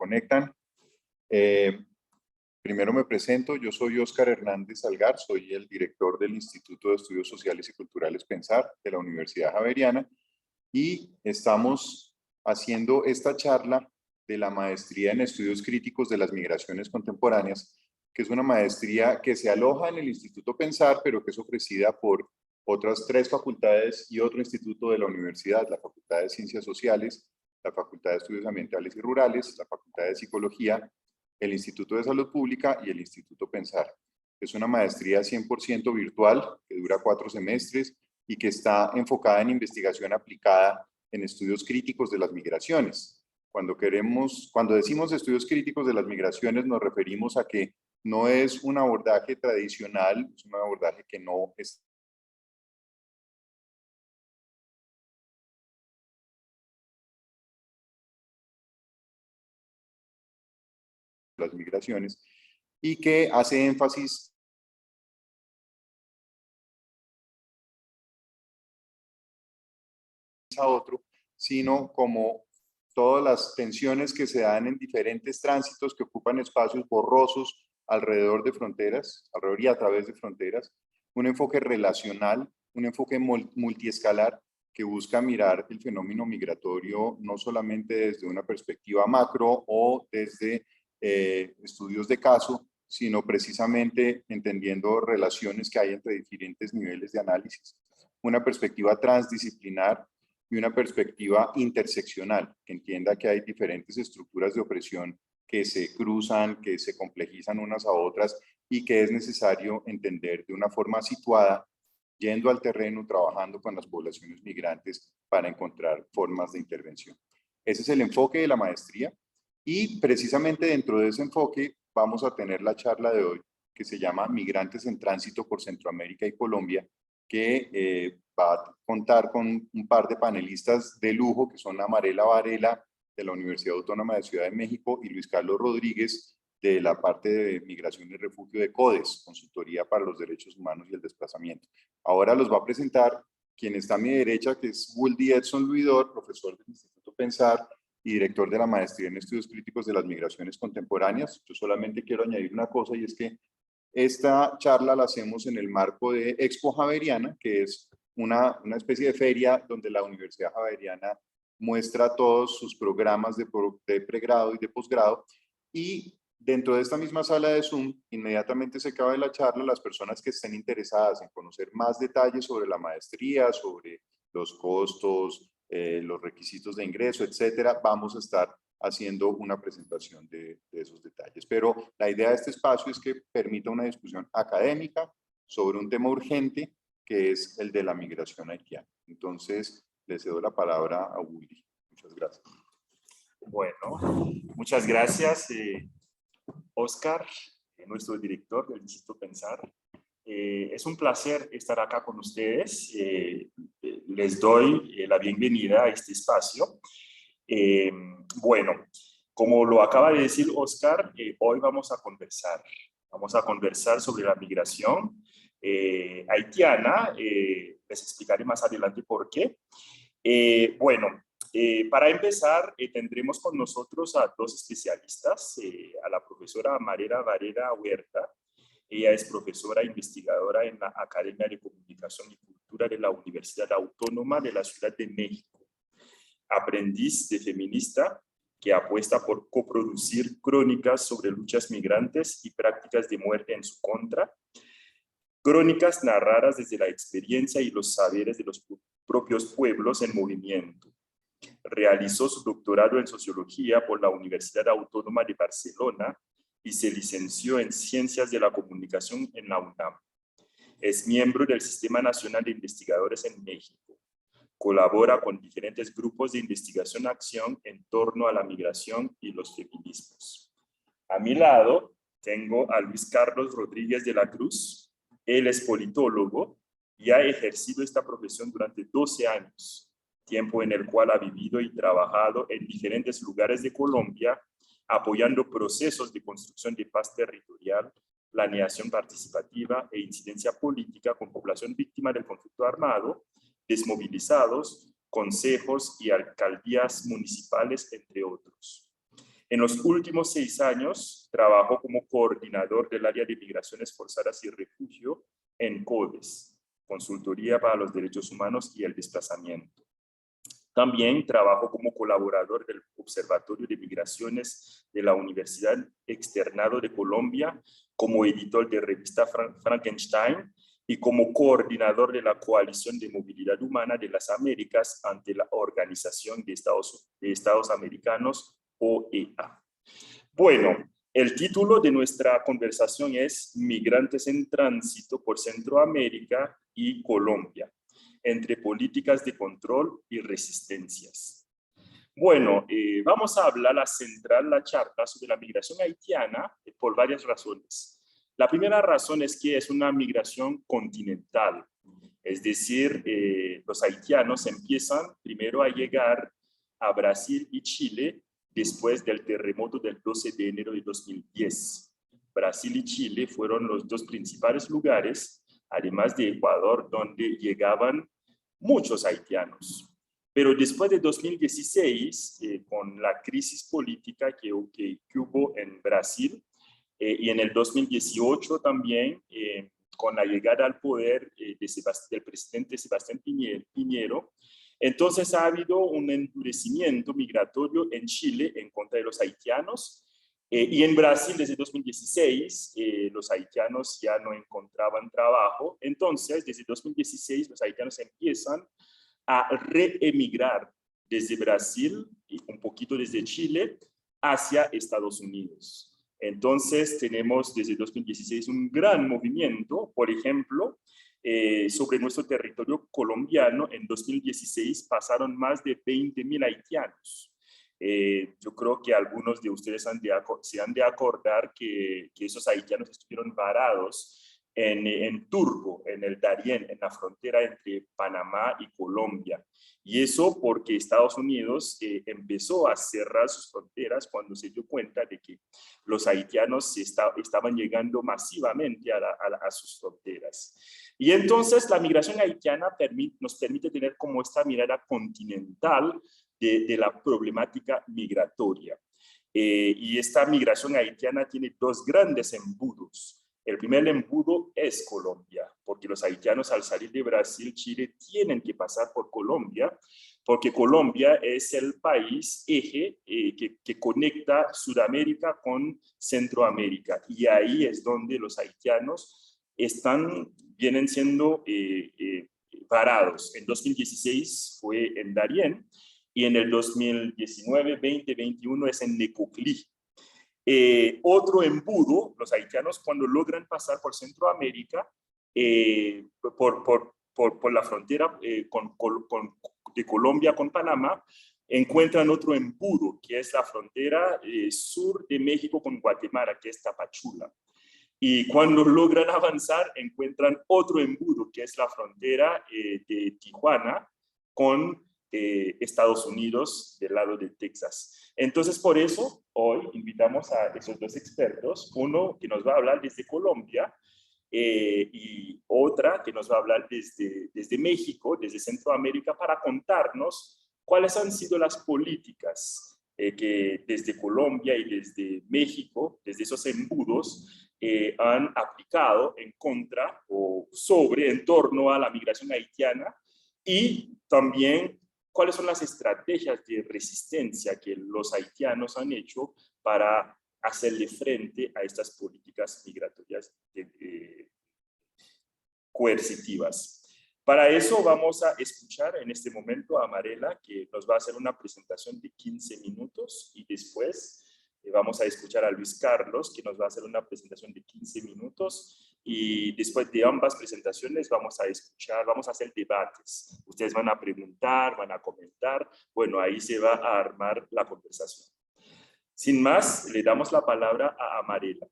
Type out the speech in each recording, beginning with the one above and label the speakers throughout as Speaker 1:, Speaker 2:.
Speaker 1: conectan. Primero me presento, yo soy Óscar Hernández Salgar, soy el director del Instituto de Estudios Sociales y Culturales Pensar de la Universidad Javeriana y estamos haciendo esta charla de la maestría en estudios críticos de las migraciones contemporáneas, que es una maestría que se aloja en el Instituto Pensar, pero que es ofrecida por otras 3 facultades y otro instituto de la universidad, la Facultad de Ciencias Sociales, la Facultad de Estudios Ambientales y Rurales, la Facultad de Psicología, el Instituto de Salud Pública y el Instituto Pensar. Es una maestría 100% virtual, que dura 4 semestres y que está enfocada en investigación aplicada en estudios críticos de las migraciones. Cuando decimos estudios críticos de las migraciones, nos referimos a que no es un abordaje tradicional, es un abordaje que no es las migraciones y que hace énfasis a otro, sino como todas las tensiones que se dan en diferentes tránsitos que ocupan espacios borrosos alrededor de fronteras, alrededor y a través de fronteras, un enfoque relacional, un enfoque multiescalar que busca mirar el fenómeno migratorio no solamente desde una perspectiva macro o desde estudios de caso, sino precisamente entendiendo relaciones que hay entre diferentes niveles de análisis. Una perspectiva transdisciplinar y una perspectiva interseccional, que entienda que hay diferentes estructuras de opresión que se cruzan, que se complejizan unas a otras y que es necesario entender de una forma situada, yendo al terreno, trabajando con las poblaciones migrantes para encontrar formas de intervención. Ese es el enfoque de la maestría y precisamente dentro de ese enfoque vamos a tener la charla de hoy que se llama Migrantes en Tránsito por Centroamérica y Colombia, que va a contar con un par de panelistas de lujo, que son Amarela Varela, de la Universidad Autónoma de Ciudad de México, y Luis Carlos Rodríguez, de la parte de Migración y Refugio de CODES, Consultoría para los Derechos Humanos y el Desplazamiento. Ahora los va a presentar quien está a mi derecha, que es Wuldy Edson Luidor, profesor del Instituto Pensar y director de la Maestría en Estudios Críticos de las Migraciones Contemporáneas. Yo solamente quiero añadir una cosa, y es que esta charla la hacemos en el marco de Expo Javeriana, que es una especie de feria donde la Universidad Javeriana muestra todos sus programas de pregrado y de posgrado. Y dentro de esta misma sala de Zoom, inmediatamente se acaba la charla, las personas que estén interesadas en conocer más detalles sobre la maestría, sobre los costos, los requisitos de ingreso, etcétera, vamos a estar haciendo una presentación de esos detalles. Pero la idea de este espacio es que permita una discusión académica sobre un tema urgente que es el de la migración haitiana. Entonces, le cedo la palabra a Wuldy. Muchas gracias.
Speaker 2: Bueno, muchas gracias, Óscar, nuestro director del Instituto Pensar. Es un placer estar acá con ustedes. Les doy la bienvenida a este espacio. Bueno, como lo acaba de decir Óscar, hoy vamos a conversar sobre la migración haitiana. Les explicaré más adelante por qué. Bueno, para empezar, tendremos con nosotros a 2 especialistas, a la profesora Amarela Varela Huerta. Ella es profesora investigadora en la Academia de Comunicación y Cultura de la Universidad Autónoma de la Ciudad de México. Aprendiz de feminista que apuesta por coproducir crónicas sobre luchas migrantes y prácticas de muerte en su contra, crónicas narradas desde la experiencia y los saberes de los propios pueblos en movimiento. Realizó su doctorado en Sociología por la Universidad Autónoma de Barcelona y se licenció en Ciencias de la Comunicación en la UNAM. Es miembro del Sistema Nacional de Investigadores en México. Colabora con diferentes grupos de investigación-acción en torno a la migración y los feminismos. A mi lado tengo a Luis Carlos Rodríguez de la Cruz. Él es politólogo y ha ejercido esta profesión durante 12 años, tiempo en el cual ha vivido y trabajado en diferentes lugares de Colombia, apoyando procesos de construcción de paz territorial, planeación participativa e incidencia política con población víctima del conflicto armado, desmovilizados, consejos y alcaldías municipales, entre otros. En los últimos 6 años, trabajó como coordinador del área de migraciones forzadas y refugio en CODES, Consultoría para los Derechos Humanos y el Desplazamiento. También trabajó como colaborador del Observatorio de Migraciones de la Universidad Externado de Colombia, como editor de revista Frankenstein y como coordinador de la Coalición de Movilidad Humana de las Américas ante la Organización de Estados Americanos, OEA. Bueno, el título de nuestra conversación es Migrantes en Tránsito por Centroamérica y Colombia, entre políticas de control y resistencias. Bueno, vamos a hablar, a centrar la charla sobre la migración haitiana por varias razones. La primera razón es que es una migración continental, es decir, los haitianos empiezan primero a llegar a Brasil y Chile después del terremoto del 12 de enero de 2010. Brasil y Chile fueron los dos principales lugares, además de Ecuador, donde llegaban muchos haitianos. Pero después de 2016, con la crisis política que hubo en Brasil, y en el 2018 también, con la llegada al poder del presidente Sebastián Piñero, entonces ha habido un endurecimiento migratorio en Chile en contra de los haitianos, y en Brasil desde 2016 los haitianos ya no encontraban trabajo. Entonces desde 2016 los haitianos empiezan a reemigrar desde Brasil y un poquito desde Chile hacia Estados Unidos. Entonces tenemos desde 2016 un gran movimiento. Por ejemplo, sobre nuestro territorio colombiano en 2016 pasaron más de 20.000 haitianos. Yo creo que algunos de ustedes se han de acordar que esos haitianos estuvieron varados en Turbo, en el Darién, en la frontera entre Panamá y Colombia. Y eso porque Estados Unidos empezó a cerrar sus fronteras cuando se dio cuenta de que los haitianos estaban llegando masivamente a sus fronteras. Y entonces la migración haitiana nos permite tener como esta mirada continental de la problemática migratoria. Y esta migración haitiana tiene dos grandes embudos. El primer embudo es Colombia, porque los haitianos al salir de Brasil, Chile, tienen que pasar por Colombia, porque Colombia es el país eje que conecta Sudamérica con Centroamérica. Y ahí es donde los haitianos vienen siendo varados. En 2016 fue en Darién y en el 2019, 2021 es en Necoclí. Otro embudo, los haitianos cuando logran pasar por Centroamérica, por la frontera de Colombia con Panamá, encuentran otro embudo, que es la frontera sur de México con Guatemala, que es Tapachula. Y cuando logran avanzar, encuentran otro embudo, que es la frontera de Tijuana con Estados Unidos del lado de Texas. Entonces, por eso, hoy invitamos a esos dos expertos, uno que nos va a hablar desde Colombia y otra que nos va a hablar desde México, desde Centroamérica, para contarnos cuáles han sido las políticas que desde Colombia y desde México, desde esos embudos, han aplicado en contra o en torno a la migración haitiana, y también cuáles son las estrategias de resistencia que los haitianos han hecho para hacerle frente a estas políticas migratorias coercitivas. Para eso vamos a escuchar en este momento a Marela, que nos va a hacer una presentación de 15 minutos, y después vamos a escuchar a Luis Carlos, que nos va a hacer una presentación de 15 minutos, y después de ambas presentaciones vamos a hacer debates. Ustedes van a preguntar, van a comentar, bueno, ahí se va a armar la conversación. Sin más, le damos la palabra a Marela.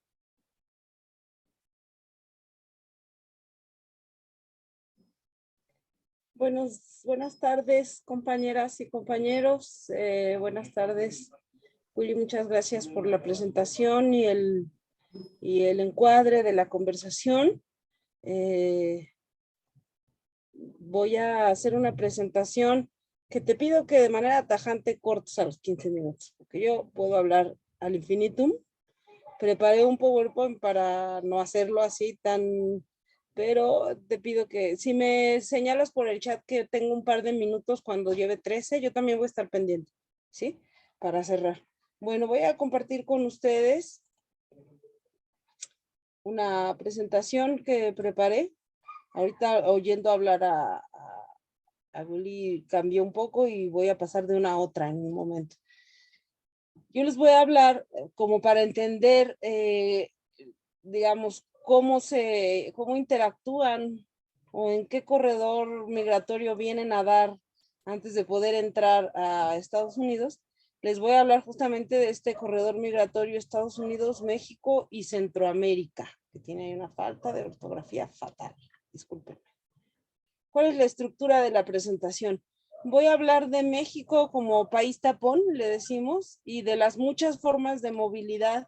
Speaker 3: Buenas tardes, compañeras y compañeros. Buenas tardes, Willy. Muchas gracias por la presentación y el encuadre de la conversación. Voy a hacer una presentación que te pido que de manera tajante cortes a los 15 minutos, porque yo puedo hablar al infinitum. Preparé un PowerPoint para no hacerlo así tan, pero te pido que si me señalas por el chat que tengo un par de minutos cuando lleve 13, yo también voy a estar pendiente, ¿sí? Para cerrar. Bueno, voy a compartir con ustedes una presentación que preparé. Ahorita oyendo hablar a Willy cambié un poco y voy a pasar de una a otra en un momento. Yo les voy a hablar como para entender, digamos, cómo interactúan o en qué corredor migratorio vienen a dar antes de poder entrar a Estados Unidos. Les voy a hablar justamente de este corredor migratorio Estados Unidos, México y Centroamérica, que tiene una falta de ortografía fatal. Disculpen. ¿Cuál es la estructura de la presentación? Voy a hablar de México como país tapón, le decimos, y de las muchas formas de movilidad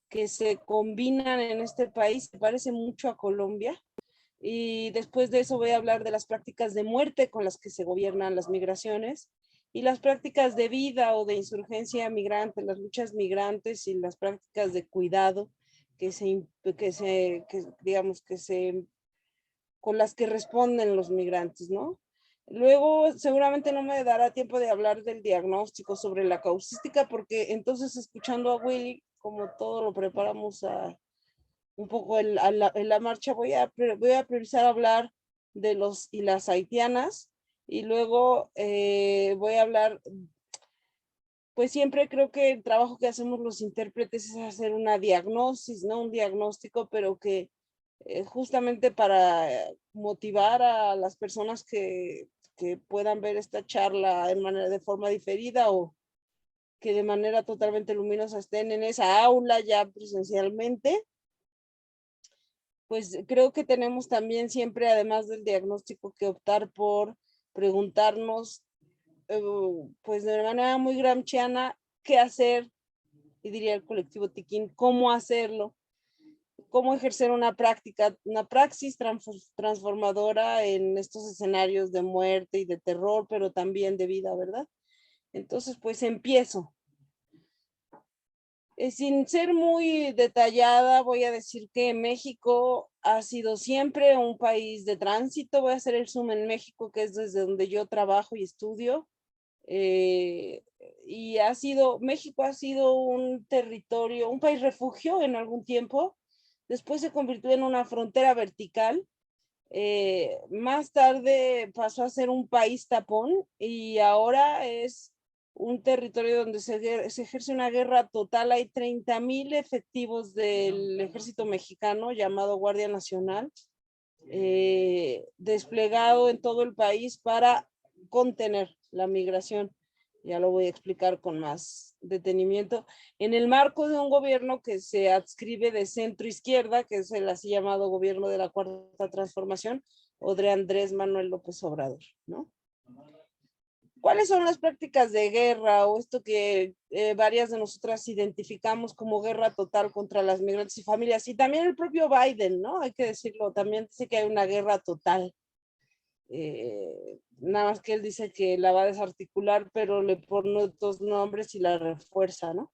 Speaker 3: que se combinan en este país, se parece mucho a Colombia. Y después de eso voy a hablar de las prácticas de muerte con las que se gobiernan las migraciones y las prácticas de vida o de insurgencia migrante, las luchas migrantes y las prácticas de cuidado digamos, con las que responden los migrantes, ¿no? Luego, seguramente no me dará tiempo de hablar del diagnóstico sobre la causística, porque entonces escuchando a Willy, como todo lo preparamos un poco en la marcha, voy a priorizar hablar de los y las haitianas, y luego voy a hablar, pues siempre creo que el trabajo que hacemos los intérpretes es hacer una diagnosis, ¿no? Un diagnóstico, pero que justamente para motivar a las personas que puedan ver esta charla de forma diferida o que de manera totalmente luminosa estén en esa aula ya presencialmente, pues creo que tenemos también siempre, además del diagnóstico, que optar por preguntarnos, pues de manera muy gramsciana, qué hacer, y diría el colectivo Tiquín, cómo hacerlo, cómo ejercer una práctica, una praxis transformadora en estos escenarios de muerte y de terror, pero también de vida, ¿verdad? Entonces, pues empiezo. Sin ser muy detallada, voy a decir que México ha sido siempre un país de tránsito. Voy a hacer el zoom en México, que es desde donde yo trabajo y estudio. Y México ha sido un territorio, un país refugio en algún tiempo. Después se convirtió en una frontera vertical. Más tarde pasó a ser un país tapón y ahora es un territorio donde se ejerce una guerra total. Hay 30,000 efectivos del ejército mexicano llamado Guardia Nacional, desplegado en todo el país para contener la migración. Ya lo voy a explicar con más detenimiento. En el marco de un gobierno que se adscribe de centro izquierda, que es el así llamado gobierno de la Cuarta Transformación, o de Andrés Manuel López Obrador, ¿no? ¿Cuáles son las prácticas de guerra o esto que varias de nosotras identificamos como guerra total contra las migrantes y familias? Y también el propio Biden, ¿no? Hay que decirlo, también dice que hay una guerra total. Nada más que él dice que la va a desarticular, pero le pone otros nombres y la refuerza, ¿no?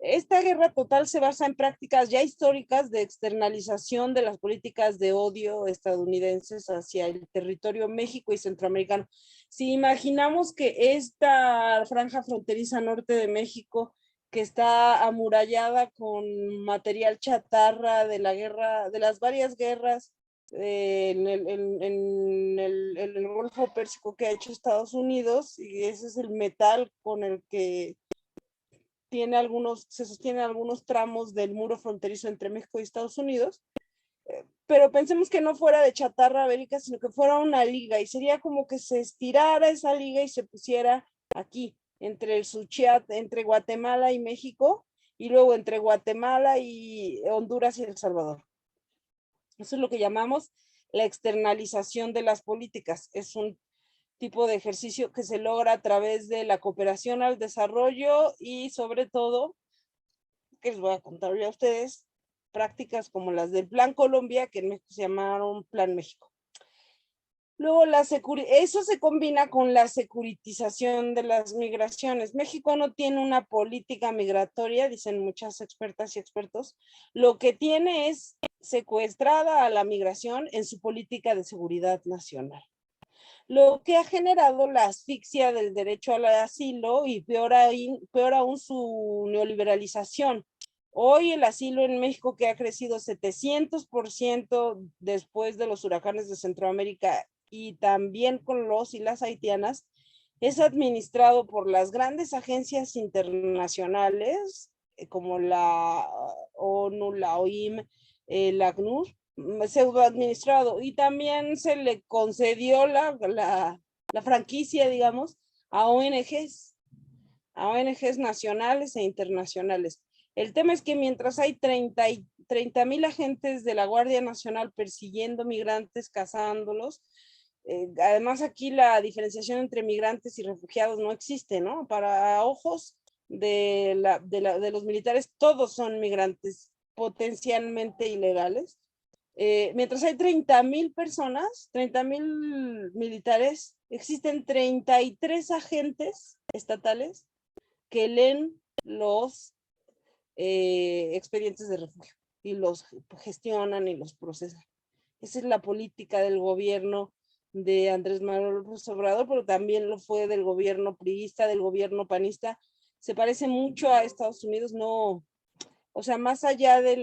Speaker 3: Esta guerra total se basa en prácticas ya históricas de externalización de las políticas de odio estadounidenses hacia el territorio México y centroamericano. Si imaginamos que esta franja fronteriza norte de México, que está amurallada con material chatarra de la guerra, de las varias guerras en el Golfo Pérsico que ha hecho Estados Unidos, y ese es el metal con el que se sostienen algunos tramos del muro fronterizo entre México y Estados Unidos, pero pensemos que no fuera de chatarra bélica, sino que fuera una liga, y sería como que se estirara esa liga y se pusiera aquí, entre el Suchiat, entre Guatemala y México, y luego entre Guatemala y Honduras y El Salvador. Eso es lo que llamamos la externalización de las políticas. Es un tipo de ejercicio que se logra a través de la cooperación al desarrollo y sobre todo, que les voy a contar ya a ustedes, prácticas como las del Plan Colombia, que en México se llamaron Plan México. Luego, eso se combina con la securitización de las migraciones. México no tiene una política migratoria, dicen muchas expertas y expertos. Lo que tiene es secuestrada a la migración en su política de seguridad nacional, lo que ha generado la asfixia del derecho al asilo y peor aún su neoliberalización. Hoy el asilo en México, que ha crecido 700% después de los huracanes de Centroamérica y también con los y las haitianas, es administrado por las grandes agencias internacionales como la ONU, la OIM, la ACNUR, pseudo administrado, y también se le concedió la franquicia, digamos, a ONGs nacionales e internacionales. El tema es que mientras hay 30,000 agentes de la Guardia Nacional persiguiendo migrantes, cazándolos, además aquí la diferenciación entre migrantes y refugiados no existe, ¿no? Para ojos de los militares, todos son migrantes potencialmente ilegales. Mientras hay 30,000 personas, 30,000 militares, existen 33 agentes estatales que leen los expedientes de refugio y los gestionan y los procesan. Esa es la política del gobierno de Andrés Manuel López Obrador, pero también lo fue del gobierno priista, del gobierno panista. Se parece mucho a Estados Unidos, no, o sea, más allá de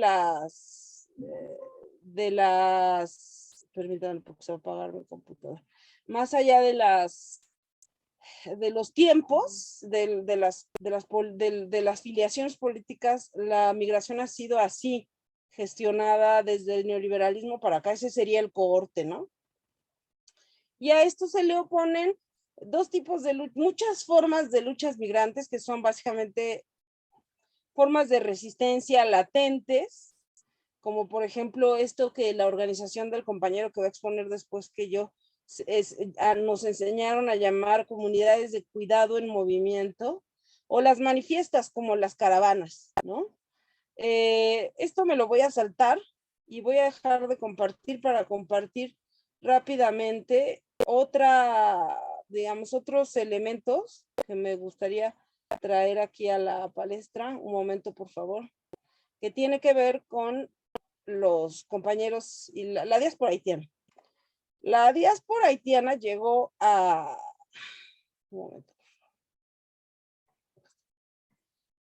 Speaker 3: permítanme porque se va a apagar mi computadora, más allá de los tiempos, de las filiaciones políticas, la migración ha sido así, gestionada desde el neoliberalismo para acá. Ese sería el cohorte, ¿no? Y a esto se le oponen dos tipos de muchas formas de luchas migrantes, que son básicamente formas de resistencia latentes, como por ejemplo esto que la organización del compañero que voy a exponer después que yo, nos enseñaron a llamar comunidades de cuidado en movimiento, o las manifiestas como las caravanas, ¿no? Esto me lo voy a saltar y voy a dejar de compartir para compartir rápidamente otros elementos que me gustaría traer aquí a la palestra. Un momento, por favor, que tiene que ver con los compañeros y la diáspora haitiana. La diáspora haitiana llegó a... Un momento.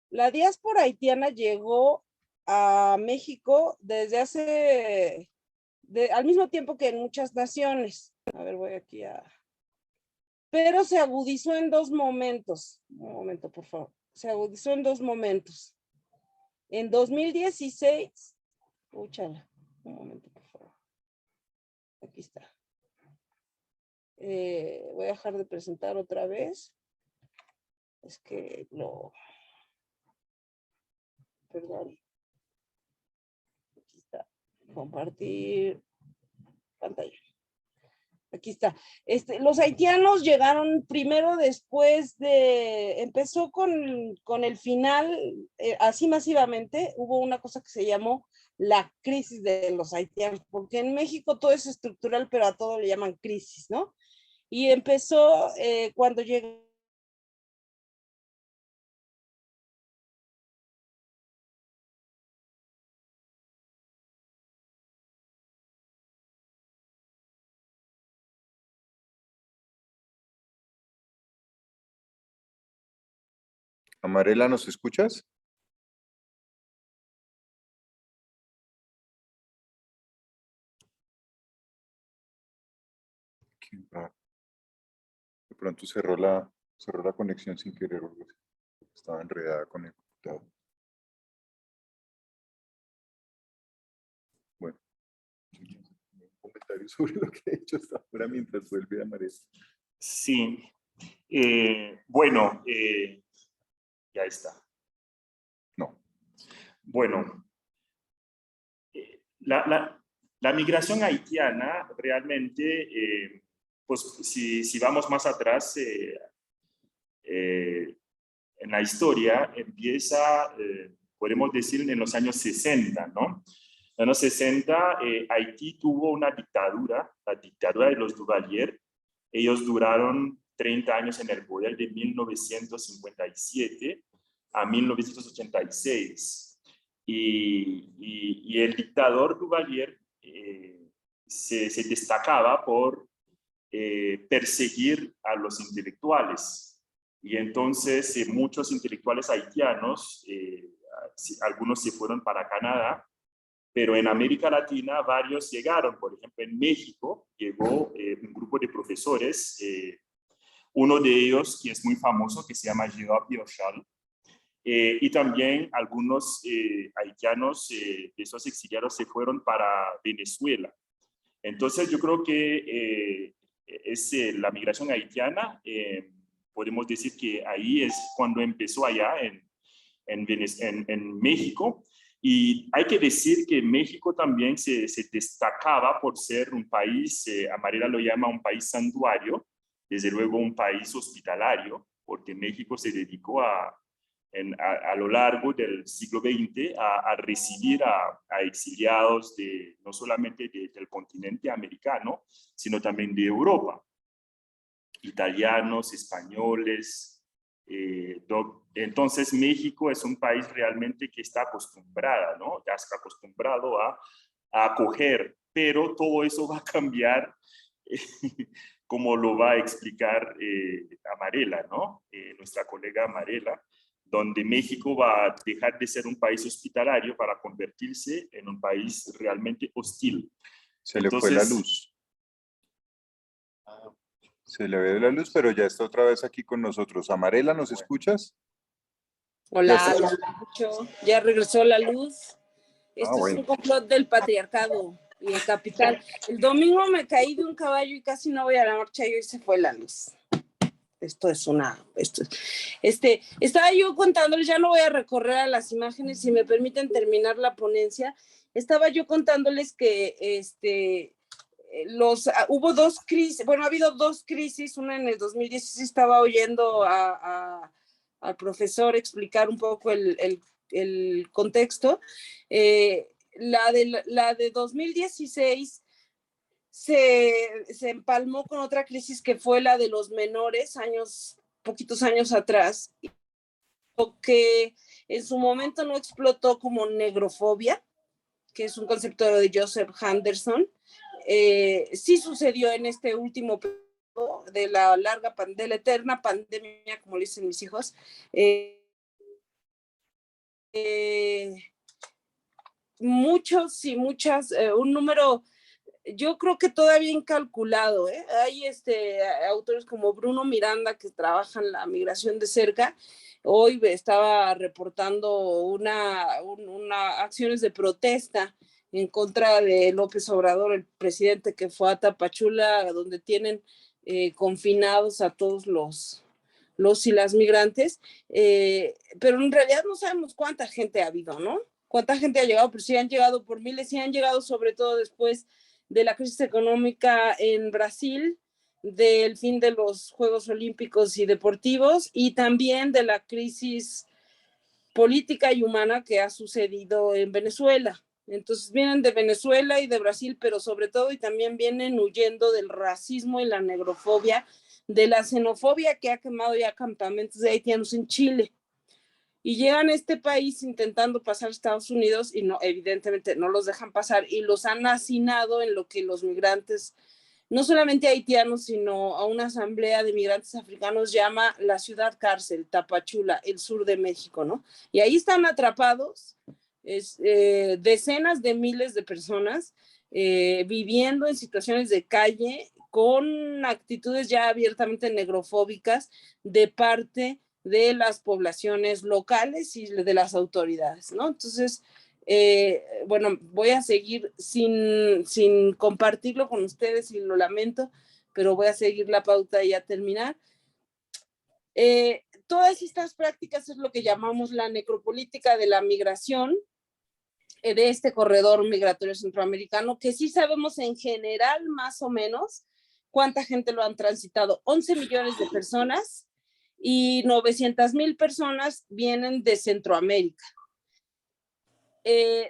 Speaker 3: La diáspora haitiana llegó a México desde al mismo tiempo que en muchas naciones. A ver, voy aquí a... Pero se agudizó en dos momentos. Un momento, por favor. Se agudizó en dos momentos. En 2016, úchala, un momento, por favor. Aquí está. Voy a dejar de presentar otra vez. Es que perdón. Aquí está. Compartir pantalla. Aquí está. Los haitianos llegaron primero después empezó con el final, así masivamente, hubo una cosa que se llamó la crisis de los haitianos, porque en México todo es estructural, pero a todo le llaman crisis, ¿no? Y empezó cuando llegó
Speaker 1: Amarela, ¿nos escuchas? Qué raro. De pronto cerró la conexión sin querer. Estaba enredada con el computador. Bueno, un comentario sobre lo que he hecho hasta ahora mientras vuelve a Amarela.
Speaker 2: Sí. Bueno, ya está.
Speaker 1: No.
Speaker 2: Bueno, la migración haitiana realmente, pues si vamos más atrás en la historia, empieza, podemos decir, en los años 60, ¿no? En los 60, Haití tuvo una dictadura, la dictadura de los Duvalier. Ellos duraron 30 años en el poder, de 1957 a 1986. Y el dictador Duvalier se destacaba por perseguir a los intelectuales. Y entonces muchos intelectuales haitianos, algunos se fueron para Canadá, pero en América Latina varios llegaron. Por ejemplo, en México llegó un grupo de profesores, uno de ellos que es muy famoso, que se llama Gérard Piochal, y también algunos haitianos de esos exiliados se fueron para Venezuela. Entonces yo creo que la migración haitiana, podemos decir que ahí es cuando empezó allá en México. Y hay que decir que México también se destacaba por ser un país, Amarela lo llama un país santuario, desde luego un país hospitalario, porque México se dedicó a lo largo del siglo XX a recibir a exiliados no solamente del continente americano, sino también de Europa, italianos, españoles. Entonces México es un país realmente que está acostumbrada, ¿no? Ya está acostumbrado a acoger, pero todo eso va a cambiar, como lo va a explicar Amarela, ¿no? Nuestra colega Amarela, donde México va a dejar de ser un país hospitalario para convertirse en un país realmente hostil.
Speaker 1: Se le fue la luz. Se le ve la luz, pero ya está otra vez aquí con nosotros. Amarela, ¿nos escuchas?
Speaker 3: Hola, ya escucho. Ya regresó la luz. Esto
Speaker 1: bueno.
Speaker 3: Es un complot del patriarcado y el capital. El domingo me caí de un caballo y casi no voy a la marcha y hoy se fue la luz. Estaba yo contándoles, ya no voy a recorrer a las imágenes, si me permiten terminar la ponencia. Estaba yo contándoles que hubo dos crisis, bueno, ha habido dos crisis, una en el 2016, estaba oyendo al profesor explicar un poco el contexto. La de 2016 se empalmó con otra crisis que fue la de los menores, poquitos años atrás, que en su momento no explotó como negrofobia, que es un concepto de Joseph Henderson. Sí sucedió en este último periodo de la eterna pandemia, como le dicen mis hijos. Muchos y muchas, un número, yo creo que todavía incalculado, ¿eh? Hay autores como Bruno Miranda que trabajan la migración de cerca. Hoy estaba reportando una acciones de protesta en contra de López Obrador, el presidente, que fue a Tapachula, donde tienen confinados a todos los y las migrantes, pero en realidad no sabemos cuánta gente ha habido, ¿no? Cuánta gente ha llegado, pero sí han llegado por miles, sí han llegado sobre todo después de la crisis económica en Brasil, del fin de los Juegos Olímpicos y Deportivos y también de la crisis política y humana que ha sucedido en Venezuela. Entonces vienen de Venezuela y de Brasil, pero sobre todo y también vienen huyendo del racismo y la negrofobia, de la xenofobia que ha quemado ya campamentos de haitianos en Chile. Y llegan a este país intentando pasar a Estados Unidos y no, evidentemente no los dejan pasar y los han hacinado en lo que los migrantes, no solamente haitianos, sino a una asamblea de migrantes africanos llama la ciudad cárcel, Tapachula, el sur de México, ¿no? Y ahí están atrapados decenas de miles de personas viviendo en situaciones de calle con actitudes ya abiertamente negrofóbicas de parte de las poblaciones locales y de las autoridades, ¿no? Entonces, bueno, voy a seguir sin compartirlo con ustedes y lo lamento, pero voy a seguir la pauta y a terminar. Todas estas prácticas es lo que llamamos la necropolítica de la migración, de este corredor migratorio centroamericano, que sí sabemos en general más o menos cuánta gente lo han transitado. 11 millones de personas y 900,000 personas vienen de Centroamérica.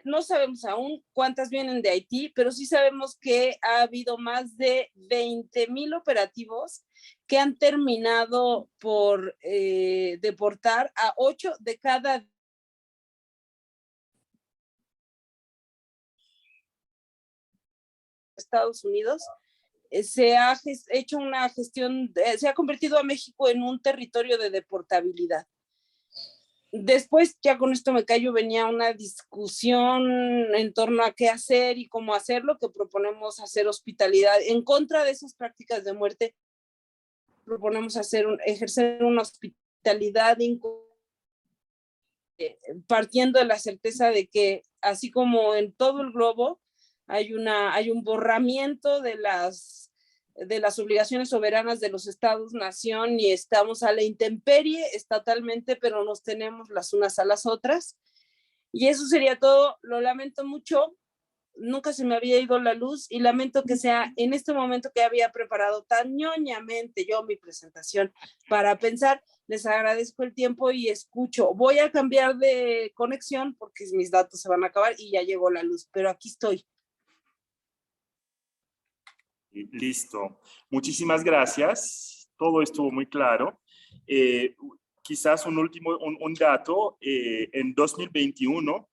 Speaker 3: No sabemos aún cuántas vienen de Haití, pero sí sabemos que ha habido más de 20,000 operativos que han terminado por deportar a 8 de cada Estados Unidos. Se ha hecho una gestión, se ha convertido a México en un territorio de deportabilidad. Después, ya con esto me callo, venía una discusión en torno a qué hacer y cómo hacerlo, que proponemos hacer hospitalidad en contra de esas prácticas de muerte. Proponemos ejercer una hospitalidad partiendo de la certeza de que, así como en todo el globo, hay un borramiento de las obligaciones soberanas de los estados-nación y estamos a la intemperie estatalmente, pero nos tenemos las unas a las otras. Y eso sería todo. Lo lamento mucho. Nunca se me había ido la luz y lamento que sea en este momento que había preparado tan ñoñamente yo mi presentación para pensar. Les agradezco el tiempo y escucho. Voy a cambiar de conexión porque mis datos se van a acabar y ya llegó la luz, pero aquí estoy.
Speaker 2: Listo. Muchísimas gracias. Todo estuvo muy claro. Quizás un dato. En 2021,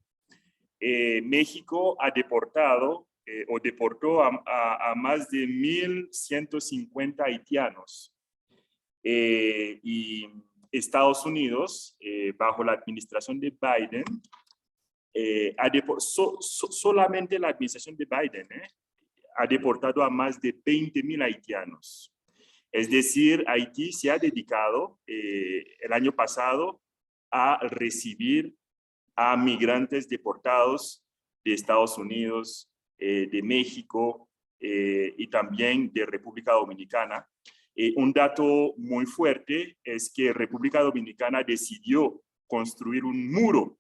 Speaker 2: México ha deportado o deportó a más de 1,150 haitianos. Y Estados Unidos, bajo la administración de Biden, solamente la administración de Biden, ha deportado a más de 20,000 haitianos. Es decir, Haití se ha dedicado el año pasado a recibir a migrantes deportados de Estados Unidos, de México y también de República Dominicana. Un dato muy fuerte es que República Dominicana decidió construir un muro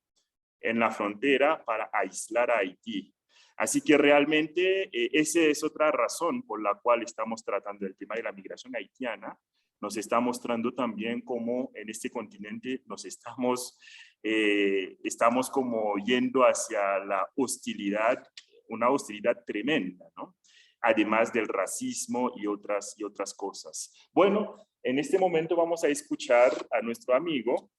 Speaker 2: en la frontera para aislar a Haití. Así que realmente esa es otra razón por la cual estamos tratando el tema de la migración haitiana. Nos está mostrando también cómo en este continente nos estamos como yendo hacia la hostilidad, una hostilidad tremenda, ¿no? Además del racismo y otras cosas. Bueno, en este momento vamos a escuchar a nuestro amigo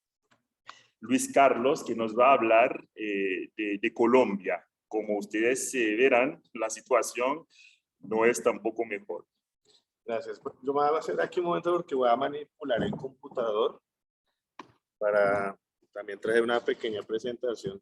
Speaker 2: Luis Carlos, que nos va a hablar de Colombia. Como ustedes verán, la situación no es tampoco mejor.
Speaker 4: Gracias. Yo me voy a hacer aquí un momento porque voy a manipular el computador para también traer una pequeña presentación.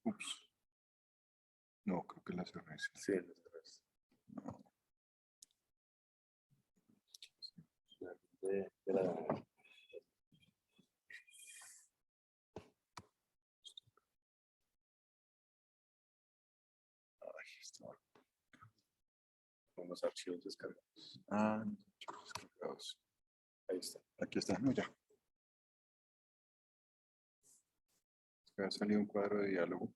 Speaker 1: Ups. No, creo que la cerré.
Speaker 4: Sí,
Speaker 1: No.
Speaker 4: Con los archivos descargados.
Speaker 1: Ah, archivos descargados.
Speaker 4: Ahí está.
Speaker 1: Aquí está, no, ya. Ha salido un cuadro de diálogo.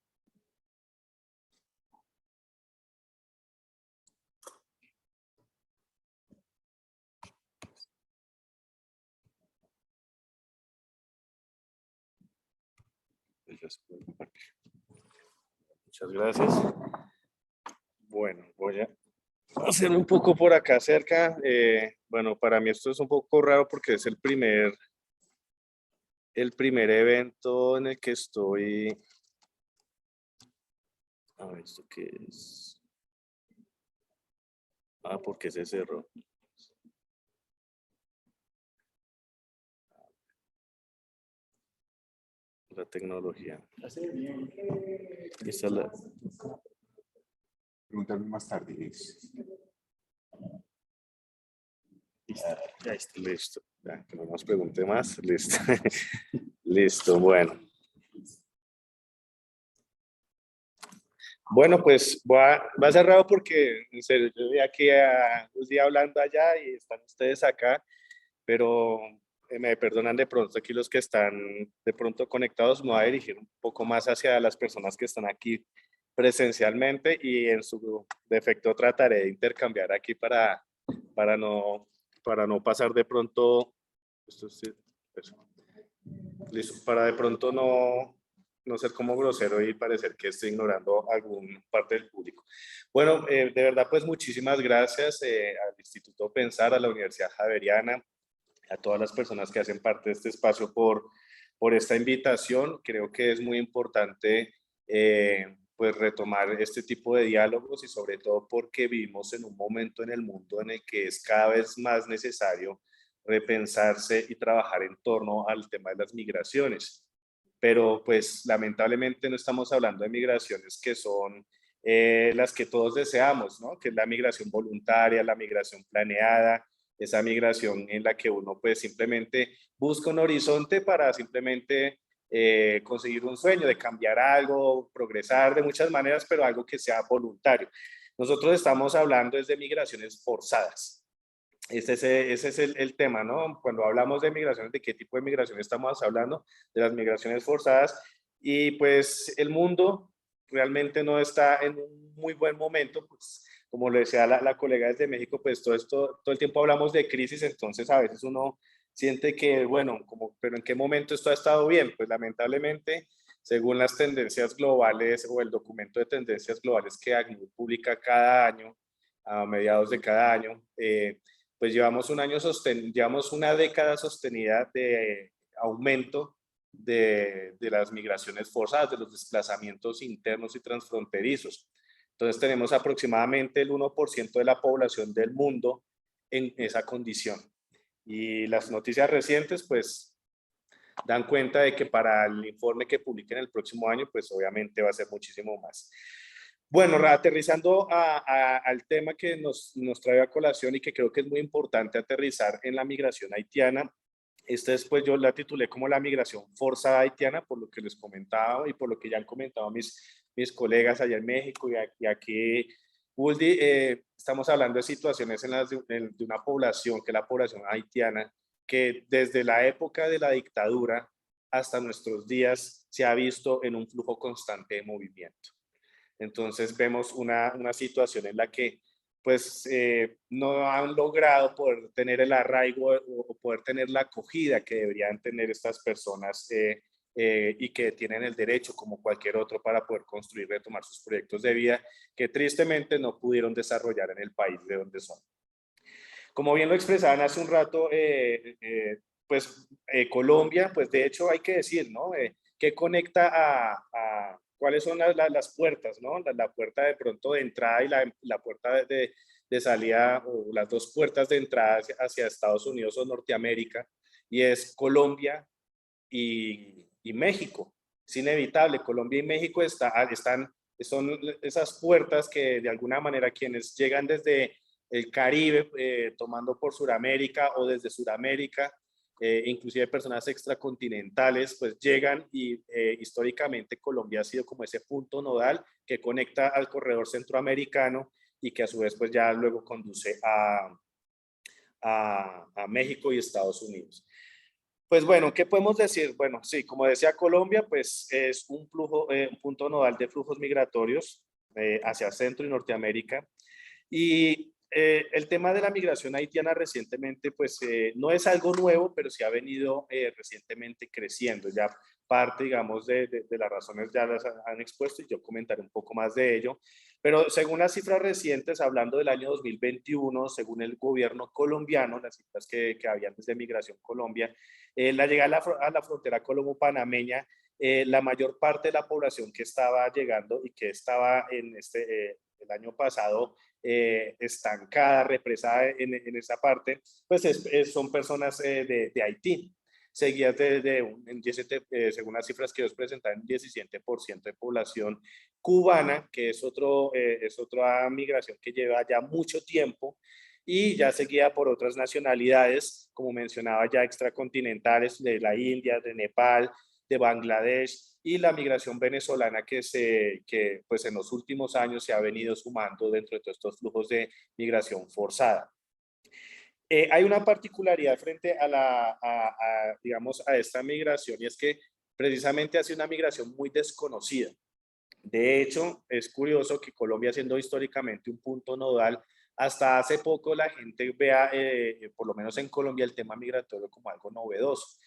Speaker 1: Ya se puede compartir.
Speaker 4: Muchas gracias. Bueno, voy a hacer un poco por acá cerca. Bueno, para mí esto es un poco raro porque es el primer evento en el que estoy. A ver, ¿esto qué es? Ah, porque se cerró. La tecnología. Esta es la...
Speaker 1: Preguntarme más tarde.
Speaker 4: Ya está. Listo. Ya, que no nos pregunte más. Listo. Listo, bueno. Bueno, pues va cerrado porque en serio, yo voy aquí a un día hablando allá y están ustedes acá, pero me perdonan de pronto aquí los que están de pronto conectados, me voy a dirigir un poco más hacia las personas que están aquí presencialmente y en su defecto trataré de intercambiar aquí para no pasar de pronto, esto sí, eso. Listo, para de pronto no ser como grosero y parecer que estoy ignorando alguna parte del público. Bueno, de verdad pues muchísimas gracias al Instituto Pensar, a la Universidad Javeriana, a todas las personas que hacen parte de este espacio por esta invitación. Creo que es muy importante pues retomar este tipo de diálogos y sobre todo porque vivimos en un momento en el mundo en el que es cada vez más necesario repensarse y trabajar en torno al tema de las migraciones. Pero pues lamentablemente no estamos hablando de migraciones que son las que todos deseamos, ¿no? Que es la migración voluntaria, la migración planeada, esa migración en la que uno pues simplemente busca un horizonte para simplemente conseguir un sueño de cambiar algo, progresar de muchas maneras, pero algo que sea voluntario. Nosotros estamos hablando de migraciones forzadas. Ese es el tema, ¿no? Cuando hablamos de migraciones, ¿de qué tipo de migración estamos hablando? De las migraciones forzadas. Y pues el mundo realmente no está en un muy buen momento, pues como lo decía la colega desde México, pues todo el tiempo hablamos de crisis, entonces a veces uno siente que, bueno, pero ¿en qué momento esto ha estado bien? Pues lamentablemente, según las tendencias globales o el documento de tendencias globales que ACNUR publica cada año, a mediados de cada año, pues llevamos llevamos una década sostenida de aumento de las migraciones forzadas, de los desplazamientos internos y transfronterizos. Entonces tenemos aproximadamente el 1% de la población del mundo en esa condición. Y las noticias recientes pues dan cuenta de que para el informe que publiquen el próximo año pues obviamente va a ser muchísimo más. Bueno, aterrizando al tema que nos trae a colación y que creo que es muy importante aterrizar en la migración haitiana. Pues yo la titulé como la migración forzada haitiana, por lo que les comentaba y por lo que ya han comentado mis colegas allá en México y aquí, Wuldi, estamos hablando de situaciones en las de una población, que es la población haitiana, que desde la época de la dictadura hasta nuestros días se ha visto en un flujo constante de movimiento. Entonces vemos una situación en la que pues no han logrado poder tener el arraigo o poder tener la acogida que deberían tener estas personas y que tienen el derecho como cualquier otro para poder construir y retomar sus proyectos de vida que tristemente no pudieron desarrollar en el país de donde son. Como bien lo expresaban hace un rato, Colombia, pues de hecho hay que decir, ¿no? ¿Qué conecta a cuáles son las puertas, ¿no? La puerta de pronto de entrada y la puerta de salida, o las dos puertas de entrada hacia Estados Unidos o Norteamérica, y es Colombia y México. Es inevitable, Colombia y México son esas puertas que de alguna manera quienes llegan desde el Caribe, tomando por Sudamérica o desde Sudamérica, inclusive personas extracontinentales, pues llegan y históricamente Colombia ha sido como ese punto nodal que conecta al corredor centroamericano y que a su vez pues ya luego conduce a México y Estados Unidos. Pues bueno, ¿qué podemos decir? Bueno, sí, como decía Colombia, pues es un punto nodal de flujos migratorios hacia Centro y Norteamérica. Y el tema de la migración haitiana recientemente, pues no es algo nuevo, pero sí ha venido recientemente creciendo. Ya parte, digamos, de las razones ya las han expuesto y yo comentaré un poco más de ello. Pero según las cifras recientes, hablando del año 2021, según el gobierno colombiano, las cifras que habían desde Migración Colombia, la llegada a la frontera colombo-panameña, la mayor parte de la población que estaba llegando y que estaba en el año pasado estancada, represada en esa parte, pues son personas de Haití, seguidas según las cifras que ellos presentan, un 17% de población cubana, que es otra migración que lleva ya mucho tiempo, y ya seguida por otras nacionalidades, como mencionaba ya extracontinentales, de la India, de Nepal, de Bangladesh, y la migración venezolana que pues en los últimos años se ha venido sumando dentro de todos estos flujos de migración forzada. Hay una particularidad frente digamos, a esta migración, y es que precisamente ha sido una migración muy desconocida. De hecho, es curioso que Colombia, siendo históricamente un punto nodal, hasta hace poco la gente vea, por lo menos en Colombia, el tema migratorio como algo novedoso,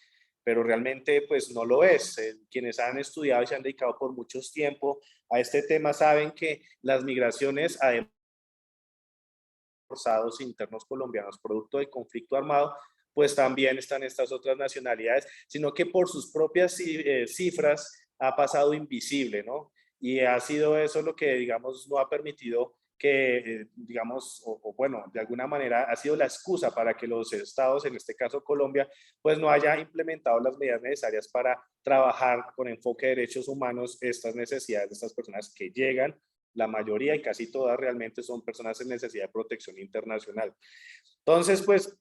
Speaker 4: pero realmente pues no lo es. Quienes han estudiado y se han dedicado por mucho tiempo a este tema saben que las migraciones, además forzados internos colombianos producto del conflicto armado, pues también están estas otras nacionalidades, sino que por sus propias cifras ha pasado invisible, ¿no? Y ha sido eso lo que, digamos, no ha permitido que, digamos, o bueno, de alguna manera ha sido la excusa para que los estados, en este caso Colombia, pues no haya implementado las medidas necesarias para trabajar con enfoque de derechos humanos estas necesidades de estas personas que llegan. La mayoría y casi todas realmente son personas en necesidad de protección internacional. Entonces, pues,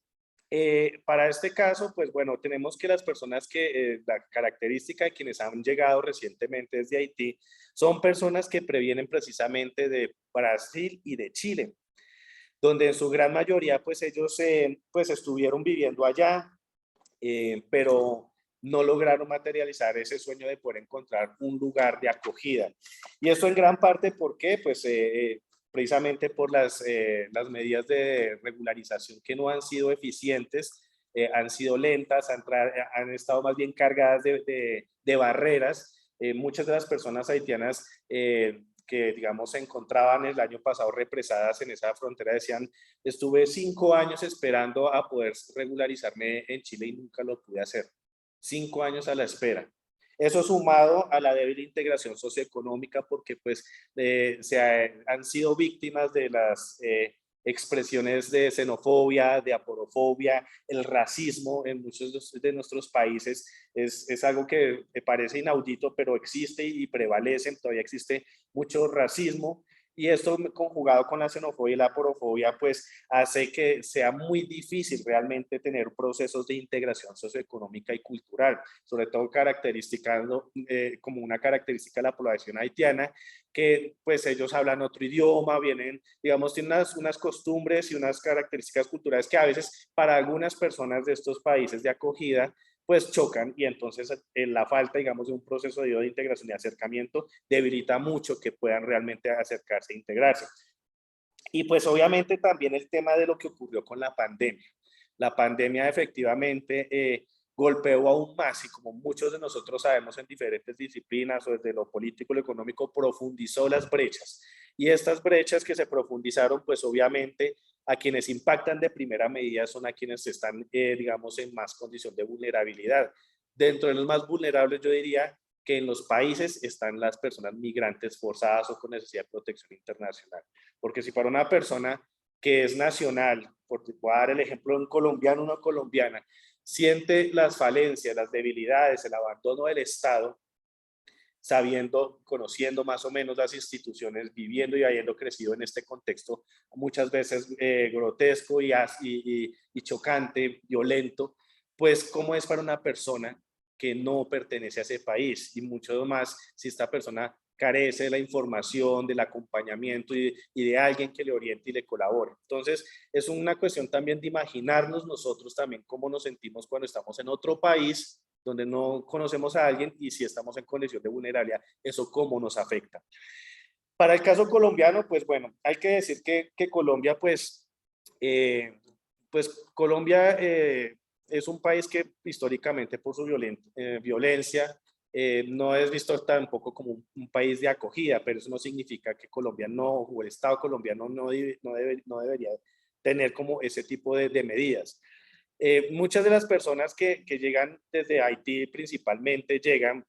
Speaker 4: para este caso, pues bueno, tenemos que las personas que, la característica de quienes han llegado recientemente desde Haití, son personas que previenen precisamente de Brasil y de Chile, donde en su gran mayoría, pues ellos pues estuvieron viviendo allá, pero no lograron materializar ese sueño de poder encontrar un lugar de acogida. Y esto en gran parte, ¿por qué? Pues precisamente por las medidas de regularización que no han sido eficientes, han sido lentas, han estado más bien cargadas de barreras. Muchas de las personas haitianas que, digamos, se encontraban el año pasado represadas en esa frontera decían: estuve 5 años esperando a poder regularizarme en Chile y nunca lo pude hacer. 5 años a la espera. Eso sumado a la débil integración socioeconómica, porque pues han sido víctimas de las expresiones de xenofobia, de aporofobia, el racismo en muchos de nuestros países es algo que me parece inaudito, pero existe y prevalece, todavía existe mucho racismo. Y esto conjugado con la xenofobia y la aporofobia, pues hace que sea muy difícil realmente tener procesos de integración socioeconómica y cultural, sobre todo caracterizando como una característica de la población haitiana, que pues ellos hablan otro idioma, vienen, digamos, tienen unas costumbres y unas características culturales que a veces para algunas personas de estos países de acogida pues chocan, y entonces la falta, digamos, de un proceso de integración y acercamiento debilita mucho que puedan realmente acercarse e integrarse. Y pues obviamente también el tema de lo que ocurrió con la pandemia. La pandemia efectivamente golpeó aún más, y como muchos de nosotros sabemos en diferentes disciplinas o desde lo político, lo económico, profundizó las brechas. Y estas brechas que se profundizaron, pues obviamente a quienes impactan de primera medida son a quienes están, digamos, en más condición de vulnerabilidad. Dentro de los más vulnerables, yo diría que en los países están las personas migrantes forzadas o con necesidad de protección internacional. Porque si para una persona que es nacional, porque voy a dar el ejemplo de un colombiano o una colombiana, siente las falencias, las debilidades, el abandono del Estado, sabiendo, conociendo más o menos las instituciones, viviendo y habiendo crecido en este contexto muchas veces grotesco y chocante, violento, pues cómo es para una persona que no pertenece a ese país, y mucho más si esta persona carece de la información, del acompañamiento y de alguien que le oriente y le colabore. Entonces, es una cuestión también de imaginarnos nosotros también cómo nos sentimos cuando estamos en otro país donde no conocemos a alguien, y si estamos en condición de vulnerabilidad, eso cómo nos afecta. Para el caso colombiano, pues bueno, hay que decir que Colombia, pues Colombia es un país que históricamente por su violencia no es visto tampoco como un país de acogida, pero eso no significa que Colombia no, o el Estado colombiano no debería tener como ese tipo de medidas. Muchas de las personas que llegan desde Haití principalmente llegan,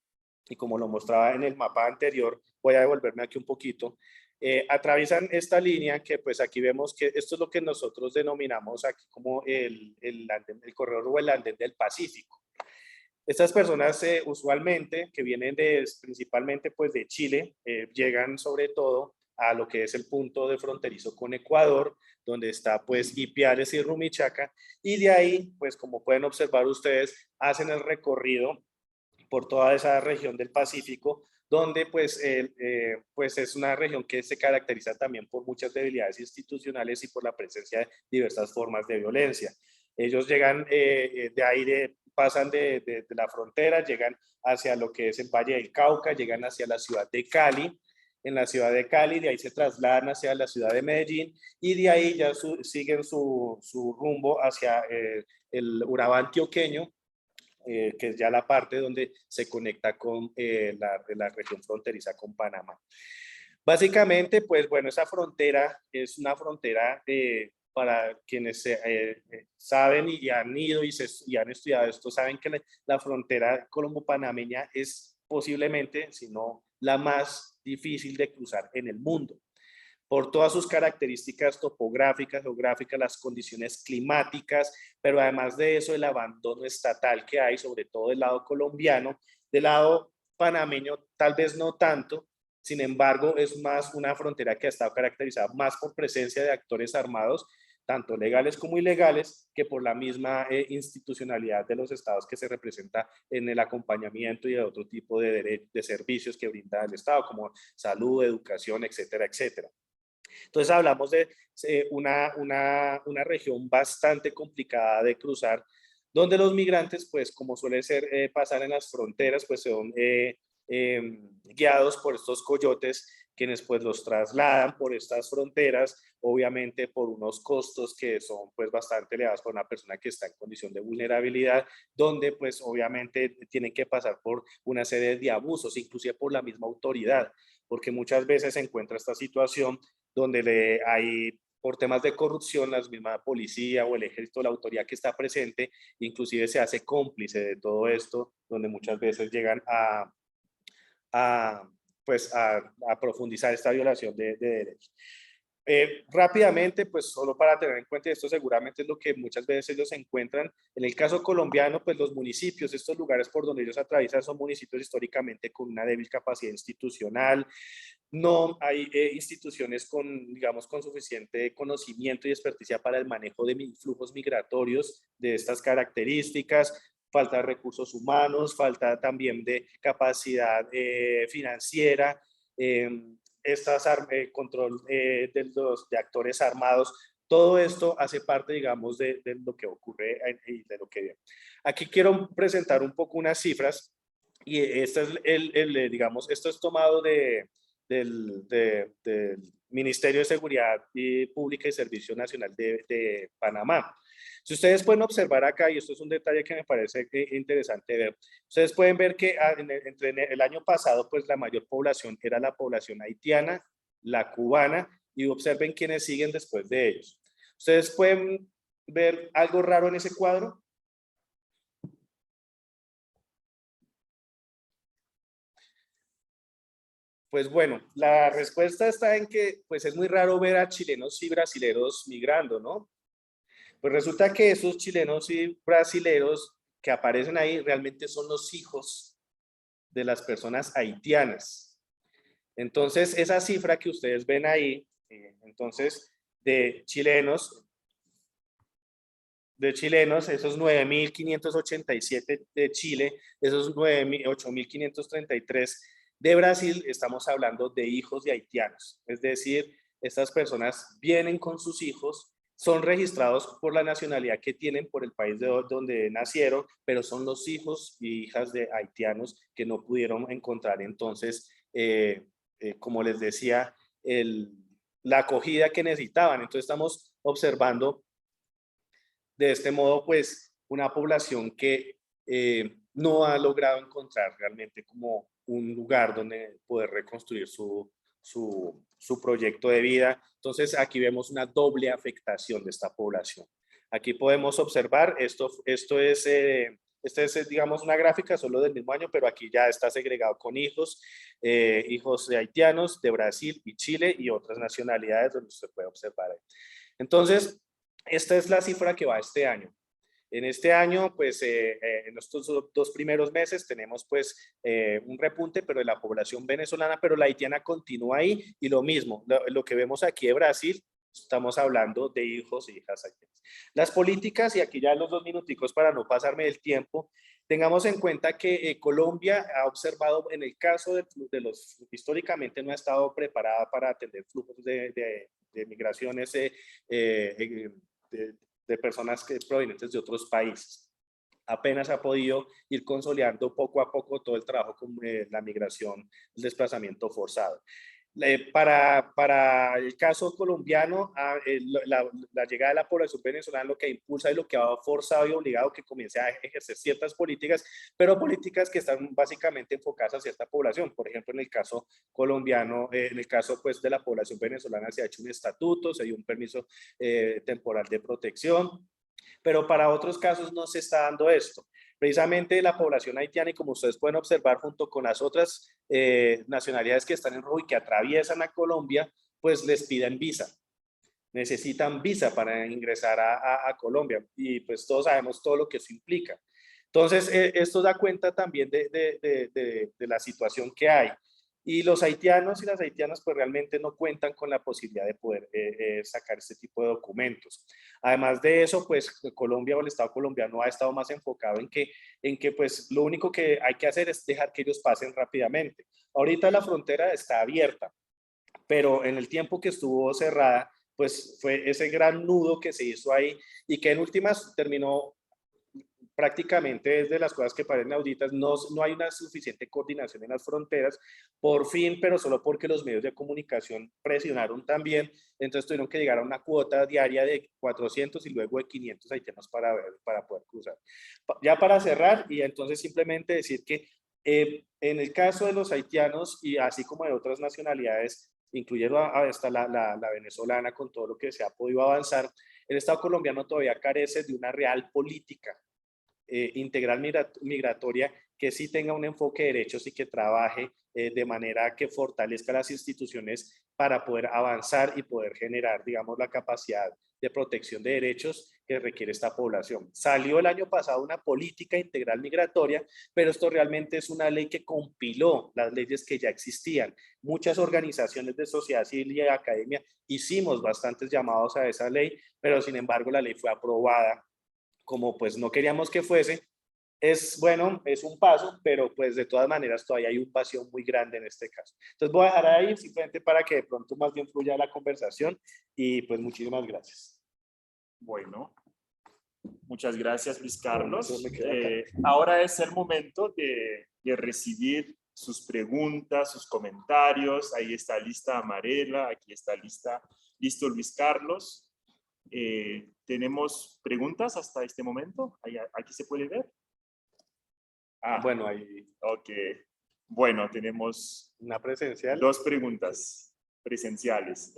Speaker 4: y como lo mostraba en el mapa anterior, voy a devolverme aquí un poquito, atraviesan esta línea que pues aquí vemos que esto es lo que nosotros denominamos aquí como el corredor o el andén del Pacífico. Estas personas usualmente que vienen principalmente pues de Chile, llegan sobre todo a lo que es el punto de fronterizo con Ecuador, donde está pues Ipiales y Rumichaca, y de ahí pues como pueden observar ustedes hacen el recorrido por toda esa región del Pacífico, donde pues es una región que se caracteriza también por muchas debilidades institucionales y por la presencia de diversas formas de violencia. Ellos llegan de ahí, pasan de la frontera, llegan hacia lo que es el Valle del Cauca, llegan hacia la ciudad de Cali. En la ciudad de Cali, de ahí se trasladan hacia la ciudad de Medellín y de ahí ya siguen su rumbo hacia el Urabá antioqueño, que es ya la parte donde se conecta con la región fronteriza con Panamá. Básicamente, pues bueno, esa frontera es una frontera para quienes saben y han ido y han estudiado esto, saben que la frontera colombo-panameña es posiblemente, si no la más difícil de cruzar en el mundo, por todas sus características topográficas, geográficas, las condiciones climáticas, pero además de eso el abandono estatal que hay, sobre todo del lado colombiano. Del lado panameño tal vez no tanto, sin embargo es más una frontera que ha estado caracterizada más por presencia de actores armados, tanto legales como ilegales, que por la misma institucionalidad de los estados que se representa en el acompañamiento y de otro tipo de servicios que brinda el estado, como salud, educación, etcétera, etcétera. Entonces hablamos de una región bastante complicada de cruzar, donde los migrantes, pues como suele ser pasar en las fronteras, pues son guiados por estos coyotes, quienes pues los trasladan por estas fronteras, obviamente por unos costos que son pues bastante elevados para una persona que está en condición de vulnerabilidad, donde pues obviamente tienen que pasar por una serie de abusos, inclusive por la misma autoridad, porque muchas veces se encuentra esta situación donde hay por temas de corrupción, la misma policía o el ejército, la autoridad que está presente, inclusive se hace cómplice de todo esto, donde muchas veces llegan a profundizar esta violación de derechos. Rápidamente, pues solo para tener en cuenta, esto seguramente es lo que muchas veces ellos encuentran. En el caso colombiano, pues los municipios, estos lugares por donde ellos atraviesan son municipios históricamente con una débil capacidad institucional. No hay instituciones digamos, con suficiente conocimiento y experticia para el manejo de flujos migratorios de estas características. Falta de recursos humanos, falta también de capacidad financiera, control de actores armados. Todo esto hace parte, digamos, de lo que ocurre y de lo que viene. Aquí quiero presentar un poco unas cifras y este es digamos, esto es tomado del Ministerio de Seguridad Pública y Servicio Nacional de Panamá. Si ustedes pueden observar acá, y esto es un detalle que me parece interesante ver, ustedes pueden ver que entre el año pasado, pues la mayor población era la población haitiana, la cubana, y observen quiénes siguen después de ellos. Ustedes pueden ver algo raro en ese cuadro. Pues bueno, la respuesta está en que pues es muy raro ver a chilenos y brasileros migrando, ¿no? Pues resulta que esos chilenos y brasileros que aparecen ahí realmente son los hijos de las personas haitianas. Entonces, esa cifra que ustedes ven ahí, entonces, de chilenos, esos 9.587 de Chile, esos 8.533 de Brasil, estamos hablando de hijos de haitianos. Es decir, estas personas vienen con sus hijos, son registrados por la nacionalidad que tienen por el país donde nacieron, pero son los hijos y hijas de haitianos que no pudieron encontrar entonces, como les decía, la acogida que necesitaban. Entonces estamos observando de este modo pues una población que no ha logrado encontrar realmente como un lugar donde poder reconstruir su proyecto de vida. Entonces aquí vemos una doble afectación de esta población. Aquí podemos observar, esto es, digamos, una gráfica solo del mismo año, pero aquí ya está segregado con hijos de haitianos, de Brasil y Chile y otras nacionalidades donde usted puede observar ahí. Entonces, esta es la cifra que va este año. En este año, pues, en estos 2 primeros meses tenemos, pues, un repunte, pero de la población venezolana, pero la haitiana continúa ahí, y lo mismo, lo que vemos aquí de Brasil, estamos hablando de hijos e hijas haitianas. Las políticas, y aquí ya los 2 minuticos para no pasarme del tiempo, Tengamos en cuenta que Colombia ha observado en el caso de los, históricamente no ha estado preparada para atender flujos de migraciones de personas provenientes de otros países. Apenas ha podido ir consolidando poco a poco todo el trabajo con la migración, el desplazamiento forzado. Para el caso colombiano, la llegada de la población venezolana lo que impulsa y lo que ha forzado y obligado que comience a ejercer ciertas políticas, pero políticas que están básicamente enfocadas a cierta población. Por ejemplo, en el caso colombiano, en el caso pues de la población venezolana se ha hecho un estatuto, se dio un permiso temporal de protección, pero para otros casos no se está dando esto. Precisamente la población haitiana, y como ustedes pueden observar junto con las otras nacionalidades que están en rojo y que atraviesan a Colombia, pues les piden visa. Necesitan visa para ingresar a Colombia y pues todos sabemos todo lo que eso implica. Entonces, esto da cuenta también de la situación que hay. Y los haitianos y las haitianas pues realmente no cuentan con la posibilidad de poder sacar este tipo de documentos. Además de eso, pues Colombia o el Estado colombiano ha estado más enfocado en que pues lo único que hay que hacer es dejar que ellos pasen rápidamente. Ahorita la frontera está abierta, pero en el tiempo que estuvo cerrada, pues fue ese gran nudo que se hizo ahí y que en últimas terminó prácticamente es de las cosas que parecen auditas, no hay una suficiente coordinación en las fronteras, por fin, pero solo porque los medios de comunicación presionaron también, entonces tuvieron que llegar a una cuota diaria de 400 y luego de 500 haitianos para poder cruzar. Ya para cerrar, y entonces simplemente decir que en el caso de los haitianos y así como de otras nacionalidades, incluyendo hasta la venezolana con todo lo que se ha podido avanzar, el Estado colombiano todavía carece de una real política integral migratoria que sí tenga un enfoque de derechos y que trabaje de manera que fortalezca las instituciones para poder avanzar y poder generar, digamos, la capacidad de protección de derechos que requiere esta población. Salió el año pasado una política integral migratoria, pero esto realmente es una ley que compiló las leyes que ya existían. Muchas organizaciones de sociedad civil y de academia hicimos bastantes llamados a esa ley, pero sin embargo la ley fue aprobada como pues no queríamos que fuese. Es bueno, es un paso, pero pues de todas maneras todavía hay un vacío muy grande en este caso. Entonces voy a dejar ahí simplemente para que de pronto más bien fluya la conversación y pues muchísimas gracias.
Speaker 2: Bueno, muchas gracias Luis Carlos.
Speaker 4: Bueno, me quedo acá.
Speaker 2: Ahora es el momento de recibir sus preguntas, sus comentarios. Ahí está lista Amarela, aquí está listo Luis Carlos. ¿Tenemos preguntas hasta este momento? ¿Aquí se puede ver?
Speaker 4: Bueno, ahí.
Speaker 2: Ok. Bueno, tenemos
Speaker 4: una presencial.
Speaker 2: 2 preguntas presenciales.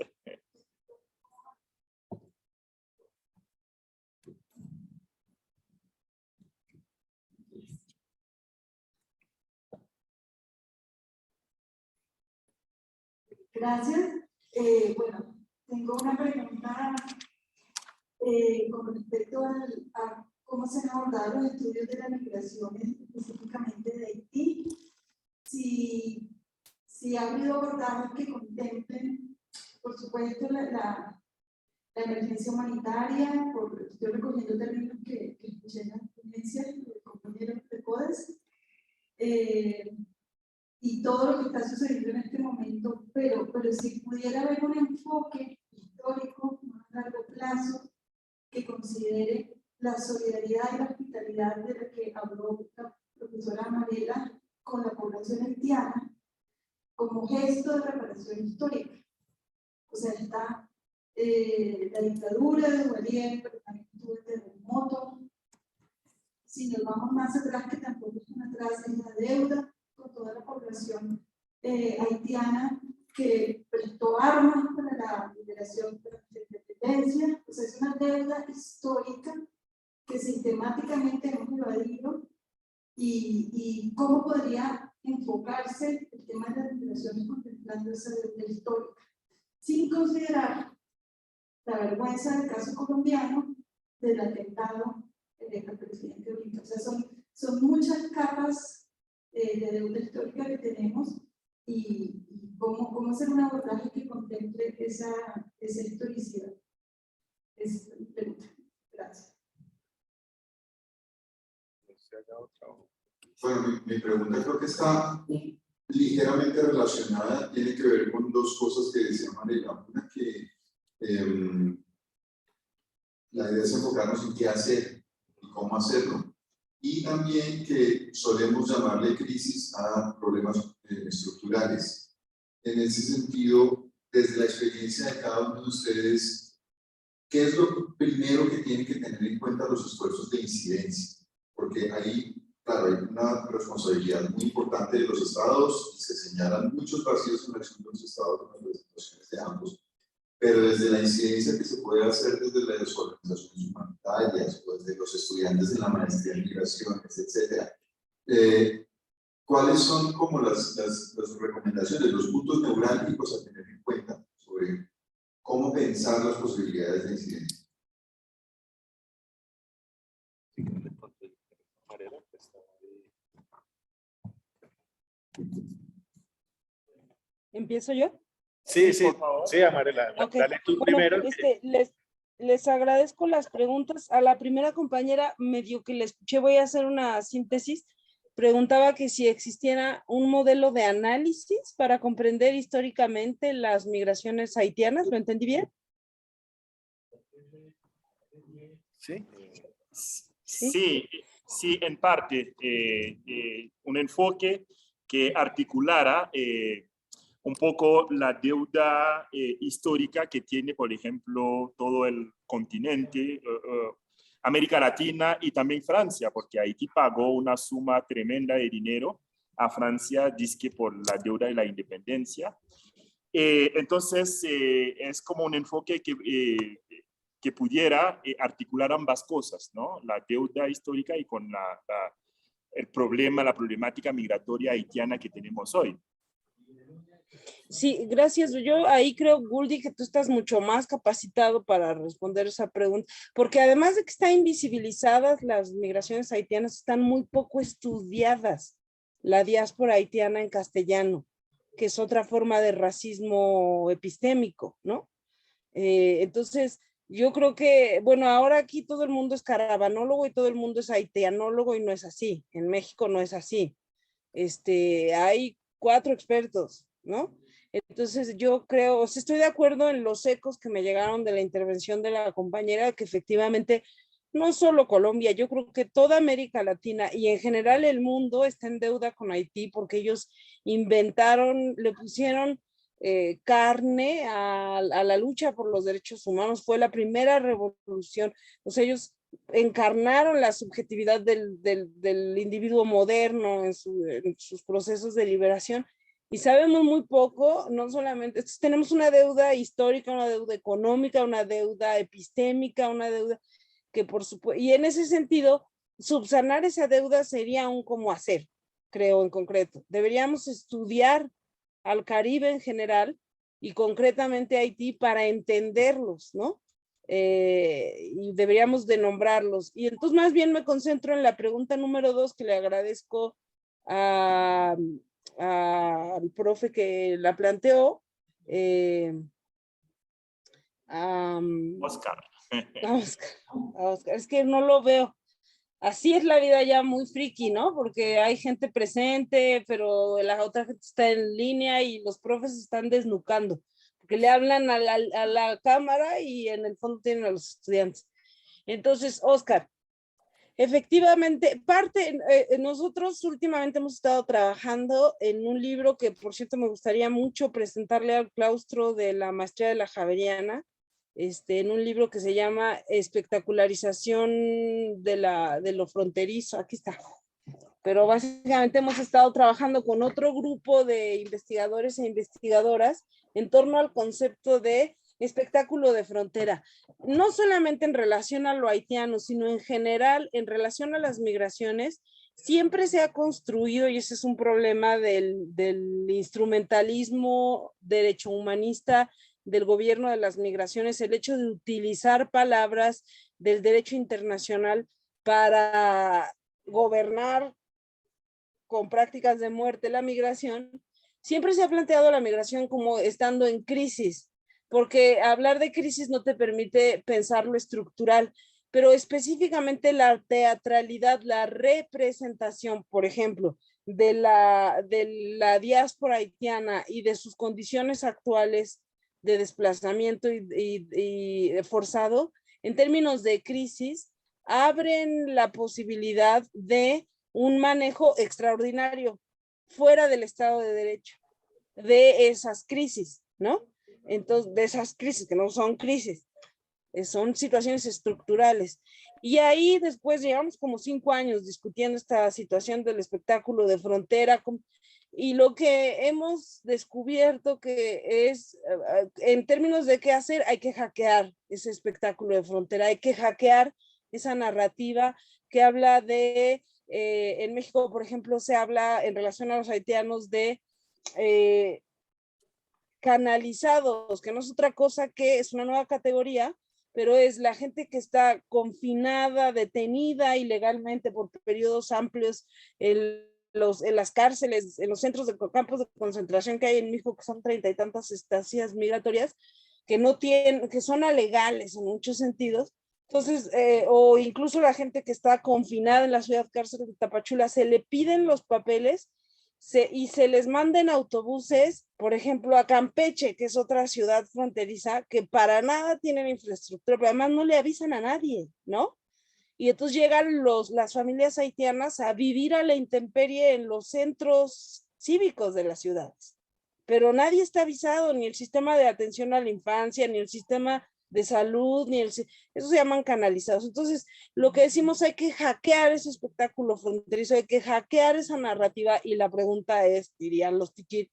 Speaker 5: Gracias. Bueno, tengo una pregunta con respecto a cómo se han abordado los estudios de la migración, específicamente de Haití. Si ha habido abordajes que contemplen, por supuesto, la emergencia humanitaria, estoy recogiendo términos que escuché en la ponencia del compañero de CODES, y todo lo que está sucediendo en este momento, pero si pudiera haber un enfoque histórico más a largo plazo que considere la solidaridad y la hospitalidad de la que habló la profesora Amarela con la población haitiana como gesto de reparación histórica. O sea, está la dictadura de Duvalier, pero también estuvo el terremoto. Si nos vamos más atrás, que tampoco es tan atrás, es la deuda con toda la población haitiana que prestó armas para la liberación de la independencia. O sea, es una deuda histórica que sistemáticamente hemos evadido y cómo podría enfocarse el tema de las migraciones contemplando esa deuda histórica, sin considerar la vergüenza del caso colombiano del atentado al presidente Uribe. O sea, son muchas capas de deuda histórica que tenemos y cómo hacer un abordaje que contemple esa historicidad. Es pregunta. Gracias.
Speaker 6: Bueno, mi pregunta creo que está ligeramente relacionada, tiene que ver con dos cosas que decía Mariela. Una, que la idea es enfocarnos en qué hacer y cómo hacerlo. Y también que solemos llamarle crisis a problemas estructurales. En ese sentido, desde la experiencia de cada uno de ustedes, ¿qué es lo primero que tienen que tener en cuenta los esfuerzos de incidencia? Porque ahí, claro, hay una responsabilidad muy importante de los estados y se señalan muchos vacíos en la acción de los estados en las presentaciones de ambos. Pero desde la incidencia que se puede hacer desde las organizaciones humanitarias o desde los estudiantes de la maestría en migraciones, etcétera, ¿cuáles son como las recomendaciones, los puntos neurálgicos a tener en cuenta sobre cómo pensar las posibilidades de incidencia?
Speaker 3: ¿Empiezo yo?
Speaker 4: Sí, sí, sí, Amarela,
Speaker 3: Okay.
Speaker 4: dale tú
Speaker 3: Bueno,
Speaker 4: primero.
Speaker 3: les agradezco las preguntas. A la primera compañera, medio que le escuché, voy a hacer una síntesis. Preguntaba que si existiera un modelo de análisis para comprender históricamente las migraciones haitianas. ¿Lo entendí bien?
Speaker 4: Sí.
Speaker 2: Sí, en parte. Un enfoque que articulara un poco la deuda histórica que tiene, por ejemplo, todo el continente, América Latina y también Francia, porque Haití pagó una suma tremenda de dinero a Francia, dizque por la deuda de la independencia. Entonces, es como un enfoque que pudiera articular ambas cosas, ¿no? La deuda histórica y con el problema, la problemática migratoria haitiana que tenemos hoy.
Speaker 3: Sí, gracias. Yo ahí creo, Guldi, que tú estás mucho más capacitado para responder esa pregunta, porque además de que están invisibilizadas, las migraciones haitianas están muy poco estudiadas. La diáspora haitiana en castellano, que es otra forma de racismo epistémico, ¿no? Entonces, yo creo que, bueno, ahora aquí todo el mundo es caravanólogo y todo el mundo es haitianólogo y no es así. En México no es así. Hay 4 expertos, ¿no? Entonces yo creo, o sea, estoy de acuerdo en los ecos que me llegaron de la intervención de la compañera, que efectivamente no solo Colombia, yo creo que toda América Latina y en general el mundo está en deuda con Haití porque ellos inventaron, le pusieron carne a la lucha por los derechos humanos, fue la primera revolución, o sea, ellos encarnaron la subjetividad del individuo moderno en sus procesos de liberación y sabemos muy poco, no solamente, tenemos una deuda histórica, una deuda económica, una deuda epistémica, una deuda que por supuesto, y en ese sentido, subsanar esa deuda sería un cómo hacer, creo en concreto. Deberíamos estudiar al Caribe en general y concretamente a Haití para entenderlos, ¿no? Y deberíamos de nombrarlos. Y entonces más bien me concentro en la pregunta número 2, que le agradezco al profe que la planteó.
Speaker 2: Oscar.
Speaker 3: Oscar, es que no lo veo. Así es la vida ya muy friki, ¿no? Porque hay gente presente, pero la otra gente está en línea y los profes están desnucando, porque le hablan a la cámara y en el fondo tienen a los estudiantes. Entonces, Oscar, efectivamente, nosotros últimamente hemos estado trabajando en un libro que, por cierto, me gustaría mucho presentarle al claustro de la maestría de la Javeriana, en un libro que se llama Espectacularización de lo fronterizo. Aquí está. Pero básicamente hemos estado trabajando con otro grupo de investigadores e investigadoras en torno al concepto de espectáculo de frontera, no solamente en relación a lo haitiano, sino en general en relación a las migraciones. Siempre se ha construido, y ese es un problema del instrumentalismo derecho humanista del gobierno de las migraciones, el hecho de utilizar palabras del derecho internacional para gobernar con prácticas de muerte la migración. Siempre se ha planteado la migración como estando en crisis, porque hablar de crisis no te permite pensar lo estructural. pero específicamente la teatralidad, la representación, por ejemplo, de la diáspora haitiana y de sus condiciones actuales de desplazamiento y forzado, en términos de crisis, abren la posibilidad de un manejo extraordinario fuera del Estado de Derecho, de esas crisis, ¿no? Entonces, de esas crisis, que no son crisis, son situaciones estructurales. Y ahí después llevamos como 5 años discutiendo esta situación del espectáculo de frontera, y lo que hemos descubierto que es, en términos de qué hacer, hay que hackear ese espectáculo de frontera, hay que hackear esa narrativa que habla de, en México, por ejemplo, se habla en relación a los haitianos de canalizados, que no es otra cosa que es una nueva categoría, pero es la gente que está confinada, detenida ilegalmente por periodos amplios en las cárceles, en los centros de campos de concentración que hay en México, que son 30 y tantas estancias migratorias, que no tienen, que son alegales en muchos sentidos. Entonces, o incluso la gente que está confinada en la ciudad cárcel de Tapachula, se le piden los papeles y se les manden autobuses, por ejemplo, a Campeche, que es otra ciudad fronteriza, que para nada tienen infraestructura, pero además no le avisan a nadie, ¿no? Y entonces llegan las familias haitianas a vivir a la intemperie en los centros cívicos de las ciudades. Pero nadie está avisado, ni el sistema de atención a la infancia, ni el sistema de salud, eso se llaman canalizados. Entonces, lo que decimos, hay que hackear ese espectáculo fronterizo, hay que hackear esa narrativa, y la pregunta es, dirían los tiquit,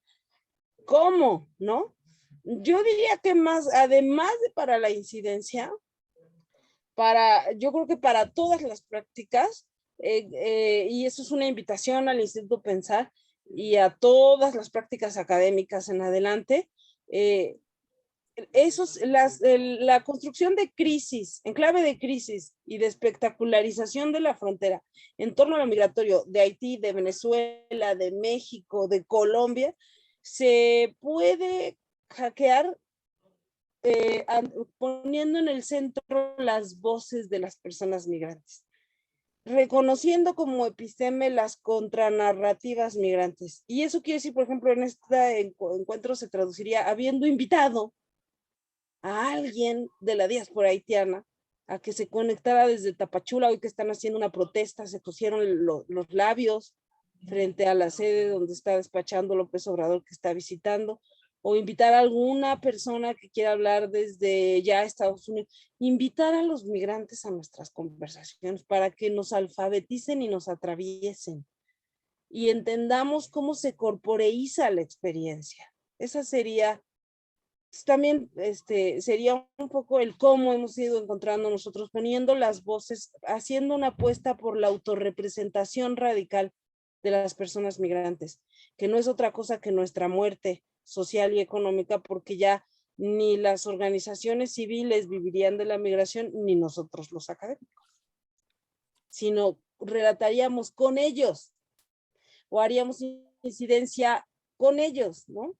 Speaker 3: ¿cómo? ¿No? Yo diría que más, además de para la incidencia, yo creo que para todas las prácticas, y eso es una invitación al Instituto Pensar y a todas las prácticas académicas en adelante, la construcción de crisis, en clave de crisis y de espectacularización de la frontera en torno a lo migratorio de Haití, de Venezuela, de México, de Colombia, se puede hackear poniendo en el centro las voces de las personas migrantes, reconociendo como episteme las contranarrativas migrantes. Y eso quiere decir, por ejemplo, en este encuentro se traduciría habiendo invitado a alguien de la diáspora haitiana a que se conectara desde Tapachula, hoy que están haciendo una protesta, se cosieron los labios frente a la sede donde está despachando López Obrador, que está visitando, o invitar a alguna persona que quiera hablar desde ya Estados Unidos, invitar a los migrantes a nuestras conversaciones para que nos alfabeticen y nos atraviesen y entendamos cómo se corporeiza la experiencia. Esa sería también, sería un poco el cómo hemos ido encontrando nosotros, poniendo las voces, haciendo una apuesta por la autorrepresentación radical de las personas migrantes, que no es otra cosa que nuestra muerte social y económica, porque ya ni las organizaciones civiles vivirían de la migración, ni nosotros los académicos, sino relataríamos con ellos o haríamos incidencia con ellos, ¿no?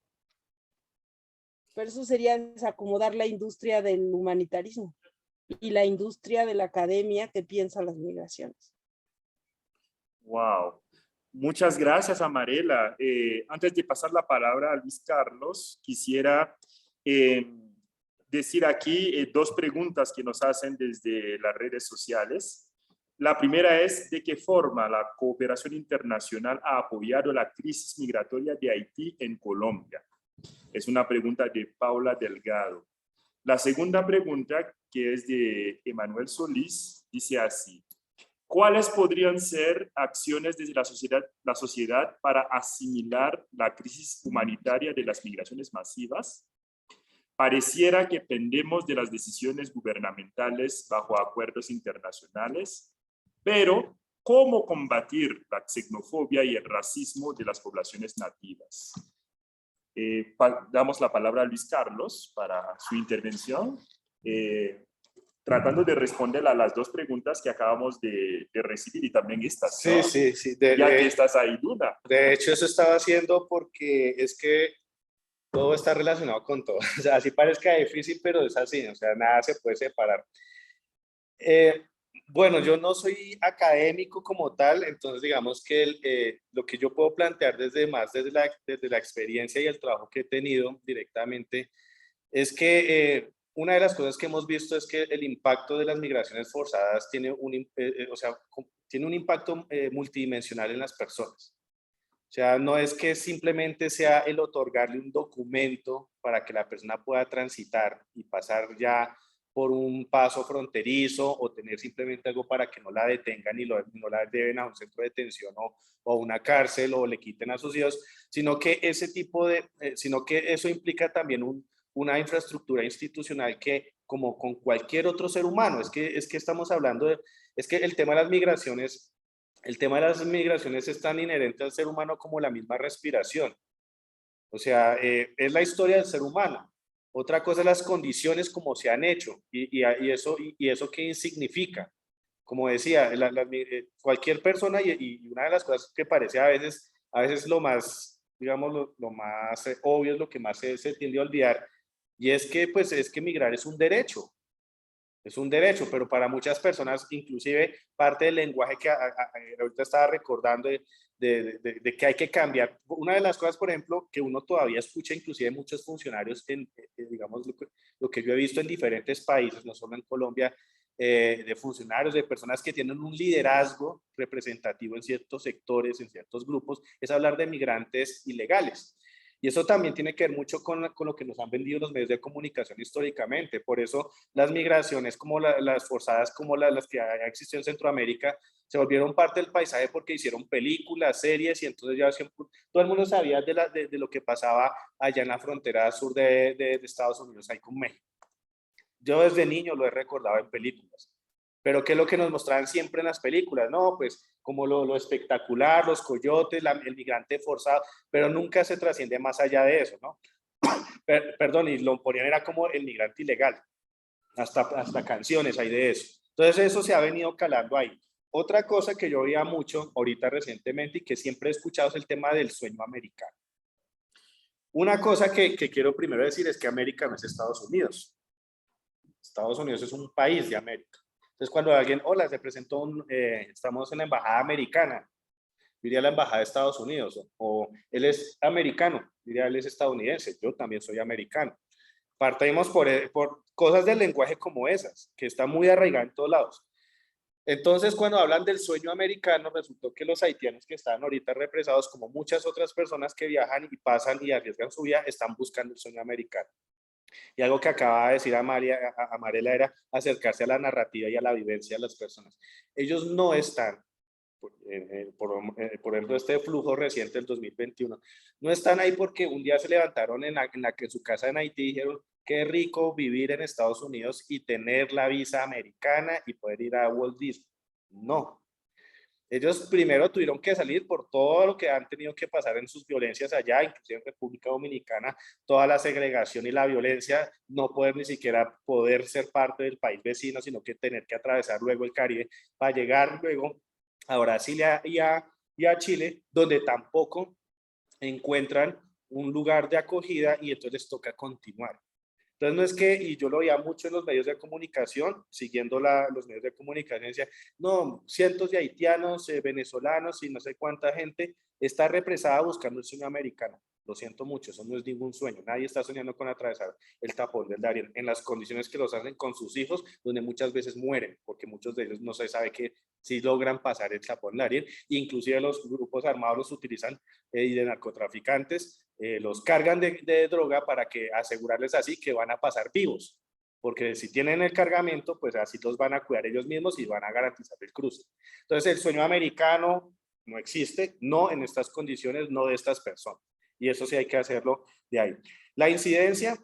Speaker 3: Pero eso sería desacomodar la industria del humanitarismo y la industria de la academia que piensa las migraciones.
Speaker 2: Wow. Muchas gracias, Amarela. Antes de pasar la palabra a Luis Carlos, quisiera decir aquí 2 preguntas que nos hacen desde las redes sociales. La primera es, ¿de qué forma la cooperación internacional ha apoyado la crisis migratoria de Haití en Colombia? Es una pregunta de Paula Delgado. La segunda pregunta, que es de Emanuel Solís, dice así: ¿cuáles podrían ser acciones desde la sociedad para asimilar la crisis humanitaria de las migraciones masivas? Pareciera que pendemos de las decisiones gubernamentales bajo acuerdos internacionales, pero ¿cómo combatir la xenofobia y el racismo de las poblaciones nativas? Damos la palabra a Luis Carlos para su intervención, tratando de responder a las 2 preguntas que acabamos de recibir y también estas, ¿no?
Speaker 4: Sí.
Speaker 2: Ya que estás ahí, duda.
Speaker 4: De hecho, eso estaba haciendo porque es que todo está relacionado con todo. O sea, así parezca difícil, pero es así. O sea, nada se puede separar. Bueno, yo no soy académico como tal, entonces digamos que lo que yo puedo plantear desde la experiencia y el trabajo que he tenido directamente es que una de las cosas que hemos visto es que el impacto de las migraciones forzadas tiene tiene un impacto multidimensional en las personas. O sea, no es que simplemente sea el otorgarle un documento para que la persona pueda transitar y pasar ya por un paso fronterizo o tener simplemente algo para que no la detengan y no la lleven a un centro de detención o a una cárcel o le quiten a sus hijos, sino que sino que eso implica también una infraestructura institucional que, como con cualquier otro ser humano, es que estamos hablando es que el tema de las migraciones es tan inherente al ser humano como la misma respiración. O sea, es la historia del ser humano. Otra cosa es las condiciones como se han hecho y eso qué significa. Como decía, cualquier persona y una de las cosas que parece a veces lo más, digamos, lo más obvio es lo que más se tiende a olvidar y es que pues es que migrar es un derecho. Es un derecho, pero para muchas personas, inclusive parte del lenguaje que ahorita estaba recordando de que hay que cambiar. Una de las cosas, por ejemplo, que uno todavía escucha, inclusive muchos funcionarios, digamos, lo que yo he visto en diferentes países, no solo en Colombia, de funcionarios, de personas que tienen un liderazgo representativo en ciertos sectores, en ciertos grupos, es hablar de migrantes ilegales. Y eso también tiene que ver mucho con lo que nos han vendido los medios de comunicación históricamente. Por eso las migraciones como las forzadas, como las que existido en Centroamérica, se volvieron parte del paisaje porque hicieron películas, series, y entonces ya siempre, todo el mundo sabía de lo que pasaba allá en la frontera sur de Estados Unidos, ahí con México. Yo desde niño lo he recordado en películas. Pero ¿qué es lo que nos mostraban siempre en las películas? No, pues como lo espectacular, los coyotes, el migrante forzado, pero nunca se trasciende más allá de eso, ¿no? Perdón, y lo ponían era como el migrante ilegal, hasta canciones hay de eso. Entonces eso se ha venido calando ahí. Otra cosa que yo veía mucho ahorita recientemente y que siempre he escuchado es el tema del sueño americano. Una cosa que quiero primero decir es que América no es Estados Unidos. Estados Unidos es un país de América. Entonces, cuando alguien, hola, se presentó, estamos en la embajada americana, diría la embajada de Estados Unidos, o él es americano, diría él es estadounidense, yo también soy americano. Partimos por cosas del lenguaje como esas, que está muy arraigada en todos lados. Entonces, cuando hablan del sueño americano, resultó que los haitianos que están ahorita represados, como muchas otras personas que viajan y pasan y arriesgan su vida, están buscando el sueño americano. Y algo que acaba de decir a Mariela era acercarse a la narrativa y a la vivencia de las personas. Ellos no están, por ejemplo, este flujo reciente del 2021, no están ahí porque un día se levantaron en su casa en Haití y dijeron, qué rico vivir en Estados Unidos y tener la visa americana y poder ir a Walt Disney. No. Ellos primero tuvieron que salir por todo lo que han tenido que pasar en sus violencias allá, inclusive en República Dominicana, toda la segregación y la violencia, no poder ni siquiera poder ser parte del país vecino, sino que tener que atravesar luego el Caribe para llegar luego a Brasil y a Chile, donde tampoco encuentran un lugar de acogida y entonces les toca continuar. Entonces no es que, y yo lo veía mucho en los medios de comunicación, siguiendo los medios de comunicación, decía, no, cientos de haitianos, venezolanos y no sé cuánta gente está represada buscando el sueño americano. Lo siento mucho, eso no es ningún sueño. Nadie está soñando con atravesar el tapón del Darién en las condiciones que los hacen con sus hijos, donde muchas veces mueren, porque muchos de ellos no se sabe que si logran pasar el tapón del Darién. Inclusive los grupos armados los utilizan y de narcotraficantes los cargan de droga para que asegurarles así que van a pasar vivos, porque si tienen el cargamento, pues así los van a cuidar ellos mismos y van a garantizar el cruce. Entonces el sueño americano no existe, no en estas condiciones, no de estas personas, y eso sí hay que hacerlo de ahí. La incidencia,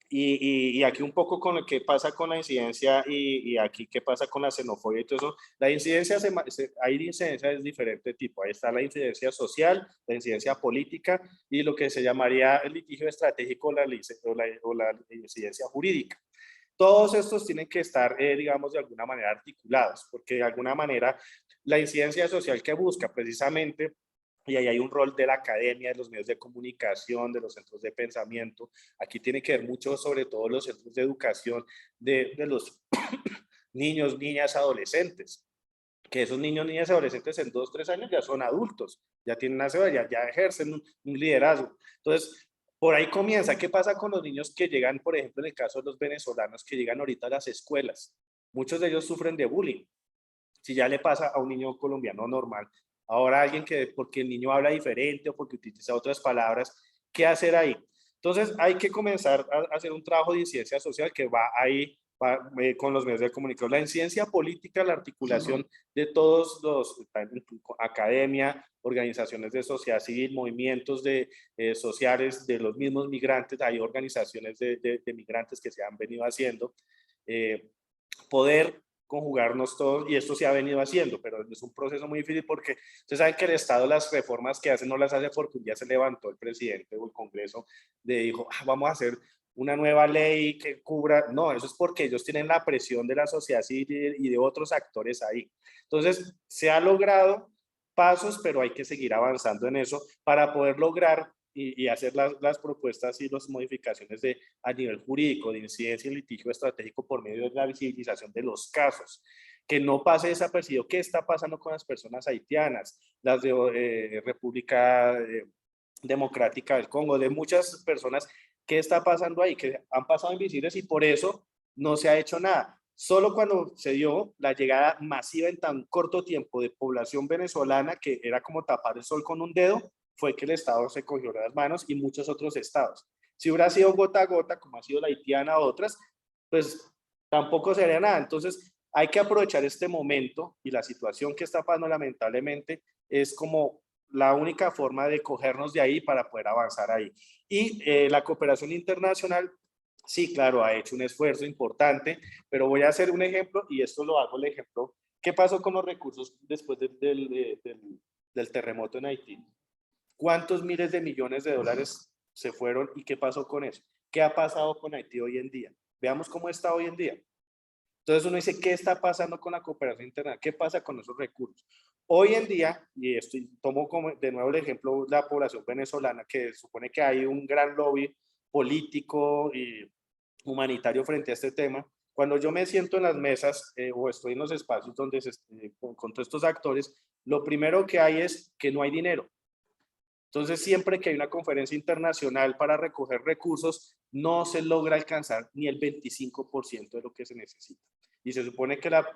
Speaker 4: y aquí un poco con lo que pasa con la incidencia y aquí qué pasa con la xenofobia y todo eso, la incidencia, hay incidencia de diferente tipo. Ahí está la incidencia social, la incidencia política y lo que se llamaría el litigio estratégico o la incidencia jurídica. Todos estos tienen que estar, digamos, de alguna manera articulados, porque de alguna manera la incidencia social que busca precisamente, y ahí hay un rol de la academia, de los medios de comunicación, de los centros de pensamiento. Aquí tiene que ver mucho sobre todo los centros de educación, de los niños, niñas, adolescentes, que esos niños, niñas y adolescentes en 2, 3 años ya son adultos, ya tienen una edad, ya ejercen un liderazgo. Entonces, por ahí comienza. ¿Qué pasa con los niños que llegan, por ejemplo, en el caso de los venezolanos que llegan ahorita a las escuelas? Muchos de ellos sufren de bullying. Si ya le pasa a un niño colombiano normal, ahora alguien que, porque el niño habla diferente o porque utiliza otras palabras, ¿qué hacer ahí? Entonces hay que comenzar a hacer un trabajo de incidencia social que va ahí con los medios de comunicación. La incidencia política, la articulación de todos los, academia, organizaciones de sociedad civil, movimientos sociales de los mismos migrantes, hay organizaciones de migrantes que se han venido haciendo, poder conjugarnos todos, y esto se ha venido haciendo, pero es un proceso muy difícil porque ustedes saben que el Estado las reformas que hace no las hace porque un día se levantó el presidente o el Congreso dijo, vamos a hacer una nueva ley que cubra, no, eso es porque ellos tienen la presión de la sociedad civil y de otros actores ahí. Entonces, se ha logrado pasos, pero hay que seguir avanzando en eso para poder lograr y hacer las propuestas y las modificaciones a nivel jurídico, de incidencia y litigio estratégico por medio de la visibilización de los casos. Que no pase desapercibido qué está pasando con las personas haitianas, las de República Democrática del Congo, de muchas personas, qué está pasando ahí, que han pasado invisibles y por eso no se ha hecho nada. Solo cuando se dio la llegada masiva en tan corto tiempo de población venezolana, que era como tapar el sol con un dedo, fue que el Estado se cogió las manos y muchos otros estados. Si hubiera sido gota a gota, como ha sido la haitiana o otras, pues tampoco sería nada. Entonces, hay que aprovechar este momento y la situación que está pasando lamentablemente es como la única forma de cogernos de ahí para poder avanzar ahí. Y la cooperación internacional, sí, claro, ha hecho un esfuerzo importante, pero voy a hacer un ejemplo y esto lo hago el ejemplo. ¿Qué pasó con los recursos después del terremoto en Haití? ¿Cuántos miles de millones de dólares se fueron y qué pasó con eso? ¿Qué ha pasado con Haití hoy en día? Veamos cómo está hoy en día. Entonces uno dice, ¿qué está pasando con la cooperación internacional? ¿Qué pasa con esos recursos? Hoy en día, y esto tomo como de nuevo el ejemplo de la población venezolana, que supone que hay un gran lobby político y humanitario frente a este tema. Cuando yo me siento en las mesas o estoy en los espacios donde con todos estos actores, lo primero que hay es que no hay dinero. Entonces, siempre que hay una conferencia internacional para recoger recursos, no se logra alcanzar ni el 25% de lo que se necesita. Y se supone que la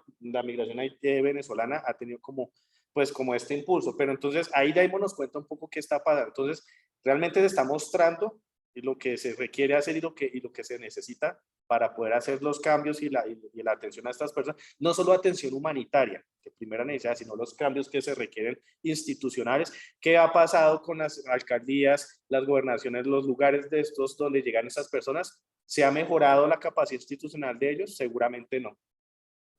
Speaker 4: migración venezolana ha tenido como este impulso. Pero entonces, ahí Daimo nos cuenta un poco qué está pasando. Entonces, realmente se está mostrando lo que se requiere hacer y lo que se necesita para poder hacer los cambios y la atención a estas personas. No solo atención humanitaria, de primera necesidad, sino los cambios que se requieren institucionales. ¿Qué ha pasado con las alcaldías, las gobernaciones, los lugares de estos donde llegan estas personas? ¿Se ha mejorado la capacidad institucional de ellos? Seguramente no.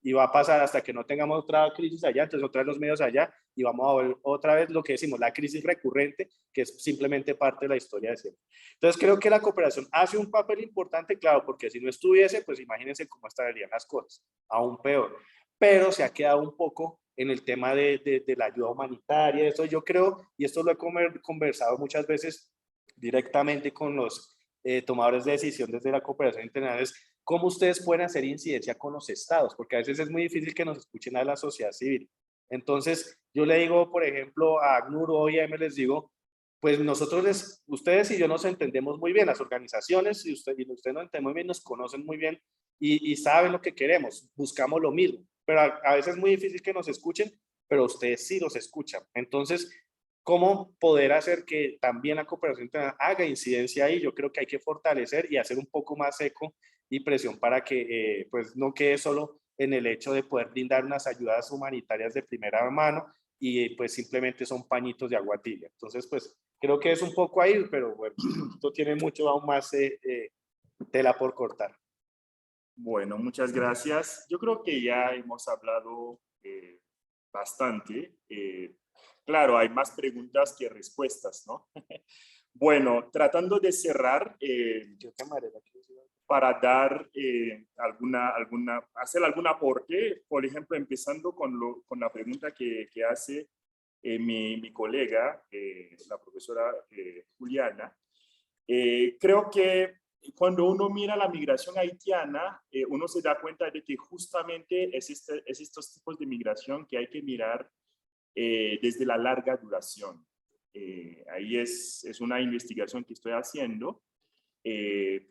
Speaker 4: Y va a pasar hasta que no tengamos otra crisis allá, entonces otra vez los medios allá y vamos a ver otra vez lo que decimos, la crisis recurrente, que es simplemente parte de la historia de siempre. Entonces creo que la cooperación hace un papel importante, claro, porque si no estuviese, pues imagínense cómo estarían las cosas, aún peor. Pero se ha quedado un poco en el tema de la ayuda humanitaria, eso yo creo, y esto lo he conversado muchas veces directamente con los tomadores de decisión desde la cooperación internacional, es cómo ustedes pueden hacer incidencia con los estados, porque a veces es muy difícil que nos escuchen a la sociedad civil. Entonces, yo le digo, por ejemplo, a ACNUR o OIM, les digo, pues ustedes y yo nos entendemos muy bien, las organizaciones y usted nos entendemos muy bien, nos conocen muy bien y saben lo que queremos, buscamos lo mismo, pero a veces es muy difícil que nos escuchen, pero ustedes sí los escuchan. Entonces, ¿cómo poder hacer que también la cooperación internacional haga incidencia ahí? Yo creo que hay que fortalecer y hacer un poco más eco y presión para que pues no quede solo en el hecho de poder brindar unas ayudas humanitarias de primera mano y pues simplemente son pañitos de agua tibia. Entonces pues creo que es un poco ahí, pero bueno, esto tiene mucho aún más tela por cortar.
Speaker 2: Bueno, muchas gracias. Yo creo que ya hemos hablado bastante. Claro, hay más preguntas que respuestas, ¿no? Bueno, tratando de cerrar, para dar hacer algún aporte, por ejemplo, empezando con la pregunta que hace mi colega, la profesora Juliana. Creo que cuando uno mira la migración haitiana, uno se da cuenta de que justamente es estos tipos de migración que hay que mirar desde la larga duración. Ahí es una investigación que estoy haciendo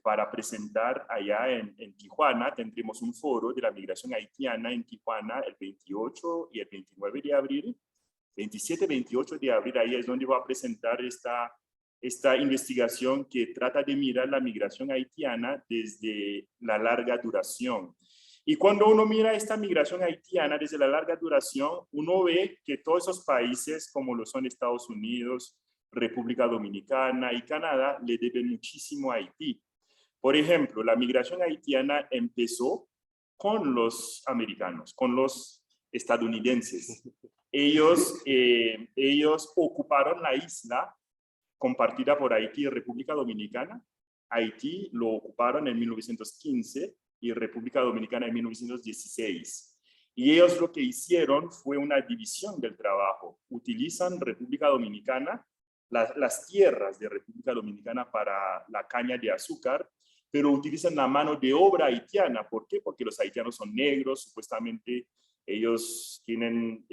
Speaker 2: para presentar allá en Tijuana. Tendremos un foro de la migración haitiana en Tijuana el 28 y el 29 de abril. 27 y 28 de abril, ahí es donde voy a presentar esta investigación que trata de mirar la migración haitiana desde la larga duración. Y cuando uno mira esta migración haitiana desde la larga duración, uno ve que todos esos países, como lo son Estados Unidos, República Dominicana y Canadá, le deben muchísimo a Haití. Por ejemplo, la migración haitiana empezó con los americanos, con los estadounidenses. Ellos ocuparon la isla compartida por Haití y República Dominicana. Haití lo ocuparon en 1915 y República Dominicana en 1916. Y ellos lo que hicieron fue una división del trabajo. Utilizan República Dominicana, las tierras de República Dominicana para la caña de azúcar, pero utilizan la mano de obra haitiana. ¿Por qué? Porque los haitianos son negros, supuestamente ellos tienen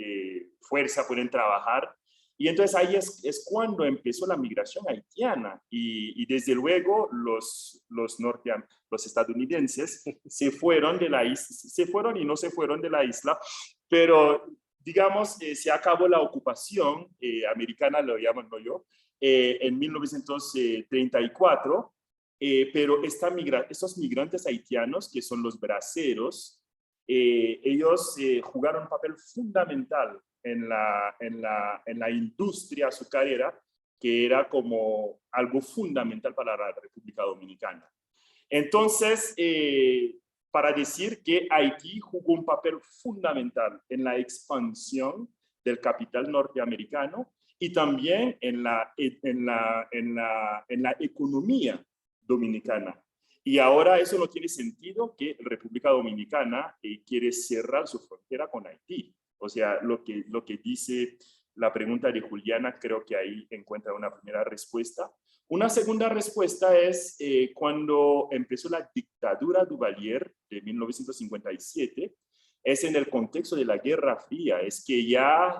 Speaker 2: fuerza, pueden trabajar. Y entonces ahí es cuando empezó la migración haitiana. Y desde luego los estadounidenses se fueron de la isla, se fueron y no se fueron de la isla, pero digamos, se acabó la ocupación americana, lo llamo yo, en 1934, pero estos migrantes haitianos, que son los braceros, ellos jugaron un papel fundamental en la industria azucarera, que era como algo fundamental para la República Dominicana. Entonces, para decir que Haití jugó un papel fundamental en la expansión del capital norteamericano y también en la economía dominicana. Y ahora eso no tiene sentido que República Dominicana quiere cerrar su frontera con Haití. O sea, lo que dice la pregunta de Juliana, creo que ahí encuentra una primera respuesta. Una segunda respuesta es cuando empezó la dictadura Duvalier de 1957, es en el contexto de la Guerra Fría, es que ya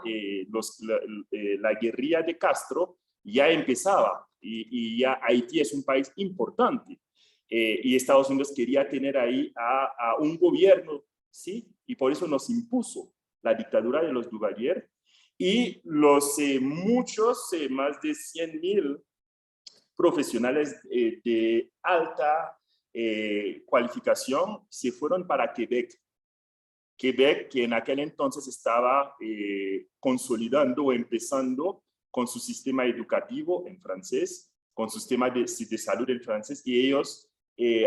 Speaker 2: la guerrilla de Castro ya empezaba y ya Haití es un país importante. Y Estados Unidos quería tener ahí a un gobierno, ¿sí? Y por eso nos impuso la dictadura de los Duvalier y muchos, más de 100,000 profesionales de alta cualificación se fueron para Quebec. Quebec, que en aquel entonces estaba consolidando o empezando con su sistema educativo en francés, con su sistema de salud en francés, y ellos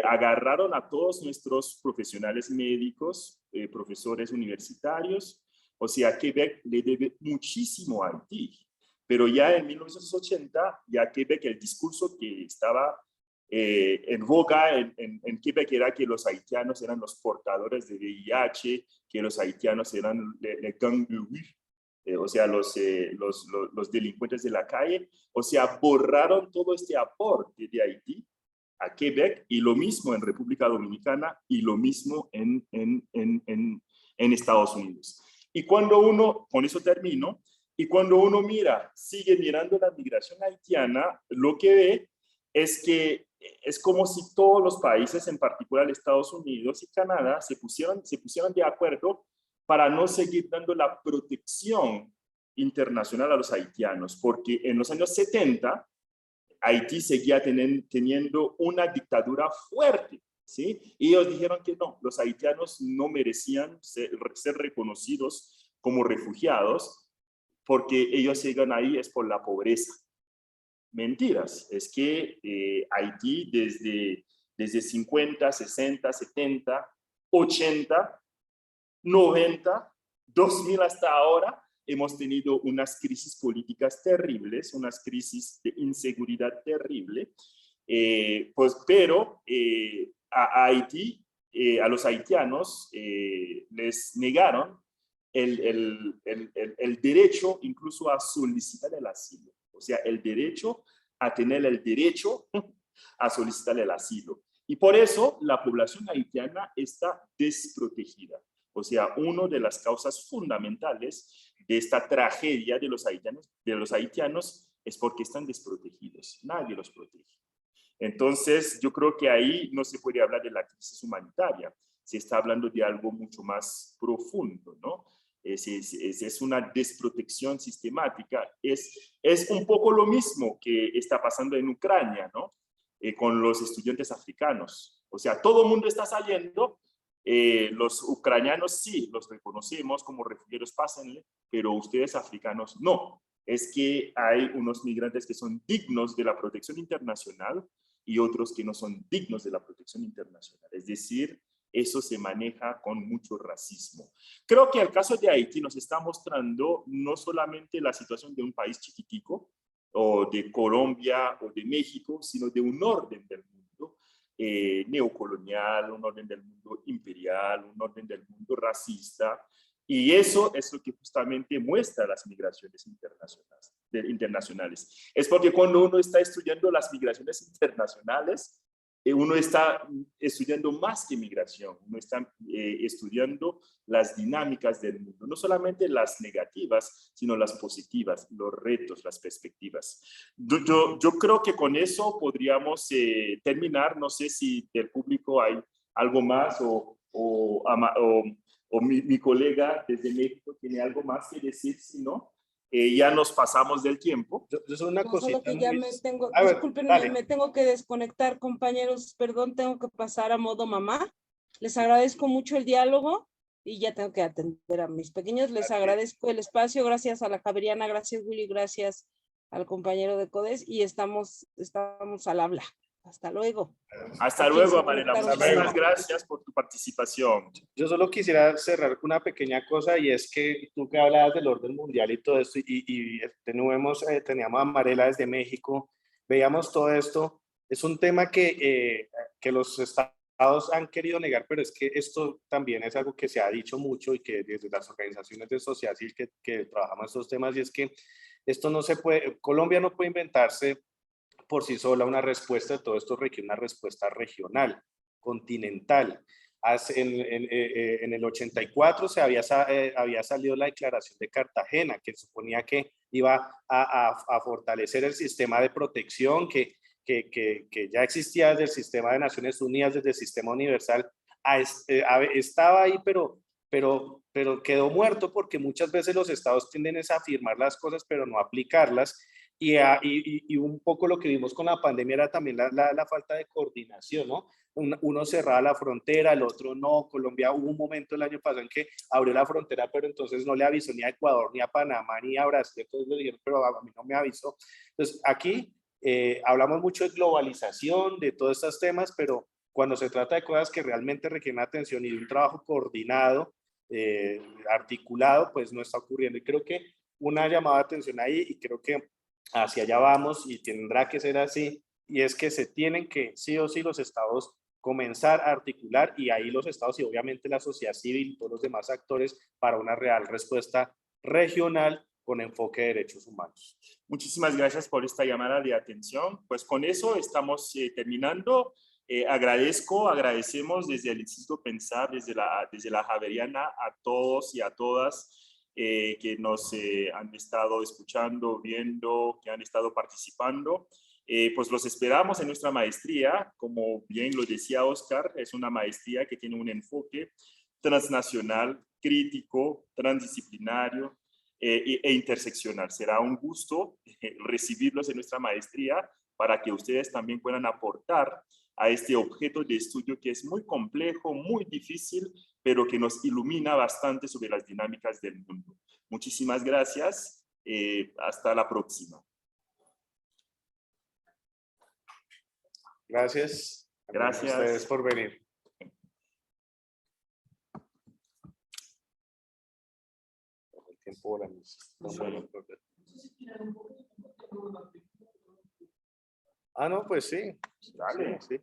Speaker 2: agarraron a todos nuestros profesionales médicos, profesores universitarios. O sea, Quebec le debe muchísimo a Haití. Pero ya en 1980, ya Quebec, el discurso que estaba en boga en Quebec era que los haitianos eran los portadores de VIH, que los haitianos eran les gangs de rue, o sea, los delincuentes de la calle. O sea, borraron todo este aporte de Haití a Quebec, y lo mismo en República Dominicana y lo mismo en Estados Unidos. Y cuando uno, con eso termino, y cuando uno sigue mirando la migración haitiana, lo que ve es que es como si todos los países, en particular Estados Unidos y Canadá, se pusieron de acuerdo para no seguir dando la protección internacional a los haitianos, porque en los años 70, Haití seguía teniendo una dictadura fuerte, ¿sí? Y ellos dijeron que no, los haitianos no merecían ser reconocidos como refugiados, porque ellos llegan ahí es por la pobreza. Mentiras, es que Haití desde 50, 60, 70, 80, 90, 2000 hasta ahora, hemos tenido unas crisis políticas terribles, unas crisis de inseguridad terrible, pero a Haití, a los haitianos, les negaron el derecho incluso a solicitar el asilo, o sea, el derecho a tener el derecho a solicitar el asilo. Y por eso la población haitiana está desprotegida. O sea, una de las causas fundamentales de esta tragedia de los haitianos es porque están desprotegidos. Nadie los protege. Entonces, yo creo que ahí no se puede hablar de la crisis humanitaria. Se está hablando de algo mucho más profundo, ¿no? Es una desprotección sistemática. Es un poco lo mismo que está pasando en Ucrania, ¿no? Con los estudiantes africanos. O sea, todo el mundo está saliendo. Los ucranianos sí, los reconocemos como refugiados, pásenle, pero ustedes africanos no. Es que hay unos migrantes que son dignos de la protección internacional y otros que no son dignos de la protección internacional. Es decir, eso se maneja con mucho racismo. Creo que el caso de Haití nos está mostrando no solamente la situación de un país chiquitico, o de Colombia o de México, sino de un orden del mundo neocolonial, un orden del mundo imperial, un orden del mundo racista. Y eso es lo que justamente muestra las migraciones internacionales. Es porque cuando uno está estudiando las migraciones internacionales, uno está estudiando más que migración, uno está estudiando las dinámicas del mundo, no solamente las negativas, sino las positivas, los retos, las perspectivas. Yo creo que con eso podríamos terminar. No sé si del público hay algo más o mi colega desde México tiene algo más que decir. Si no, ya nos pasamos del tiempo.
Speaker 4: Yo soy una
Speaker 3: No,
Speaker 4: cosita
Speaker 3: solo que ya
Speaker 4: muy...
Speaker 3: me tengo,
Speaker 4: A ver,
Speaker 3: discúlpenme,
Speaker 4: dale.
Speaker 3: me tengo que desconectar, compañeros, perdón, tengo que pasar a modo mamá. Les agradezco mucho el diálogo y ya tengo que atender a mis pequeños. Les agradezco el espacio, gracias a la Javeriana, gracias Willy, gracias al compañero de CODES y estamos al habla. Hasta luego.
Speaker 2: Hasta
Speaker 3: Aquí
Speaker 2: luego,
Speaker 3: se
Speaker 2: Amarela.
Speaker 3: conectaron
Speaker 2: Muchísimas
Speaker 3: para-
Speaker 2: gracias por tu participación.
Speaker 4: Yo solo quisiera cerrar con una pequeña cosa, y es que tú que hablabas del orden mundial y todo esto, teníamos a Amarela desde México, veíamos todo esto, es un tema que los estados han querido negar, pero es que esto también es algo que se ha dicho mucho y que desde las organizaciones de sociedad civil que trabajamos estos temas, y es que esto no se puede, Colombia no puede inventarse por sí sola una respuesta de todo esto, requiere una respuesta regional, continental. En el 84 había salido la Declaración de Cartagena, que suponía que iba a fortalecer el sistema de protección que ya existía desde el sistema de Naciones Unidas, desde el sistema universal. Estaba ahí, pero quedó muerto porque muchas veces los estados tienden a afirmar las cosas, pero no aplicarlas. Y un poco lo que vimos con la pandemia era también la falta de coordinación, ¿no? Uno cerraba la frontera, el otro no. Colombia, hubo un momento el año pasado en que abrió la frontera, pero entonces no le avisó ni a Ecuador, ni a Panamá, ni a Brasil. Entonces le dijeron, pero a mí no me avisó. Entonces aquí hablamos mucho de globalización, de todos estos temas, pero cuando se trata de cosas que realmente requieren atención y de un trabajo coordinado, articulado, pues no está ocurriendo. Y creo que una llamada de atención ahí, y creo que hacia allá vamos y tendrá que ser así, y es que se tienen que, sí o sí, los estados comenzar a articular, y ahí los estados y obviamente la sociedad civil y todos los demás actores, para una real respuesta regional con enfoque de derechos humanos.
Speaker 2: Muchísimas gracias por esta llamada de atención. Pues con eso estamos terminando. Agradecemos desde el Instituto Pensar, desde la Javeriana, a todos y a todas que nos han estado escuchando, viendo, que han estado participando. Pues los esperamos en nuestra maestría. Como bien lo decía Oscar, es una maestría que tiene un enfoque transnacional, crítico, transdisciplinario e interseccional. Será un gusto recibirlos en nuestra maestría para que ustedes también puedan aportar a este objeto de estudio que es muy complejo, muy difícil, pero que nos ilumina bastante sobre las dinámicas del mundo. Muchísimas gracias. Hasta la próxima.
Speaker 4: Gracias.
Speaker 2: Gracias
Speaker 4: a ustedes por venir. El tiempo volando. Ah, no, pues sí.
Speaker 2: Dale.
Speaker 4: Sí.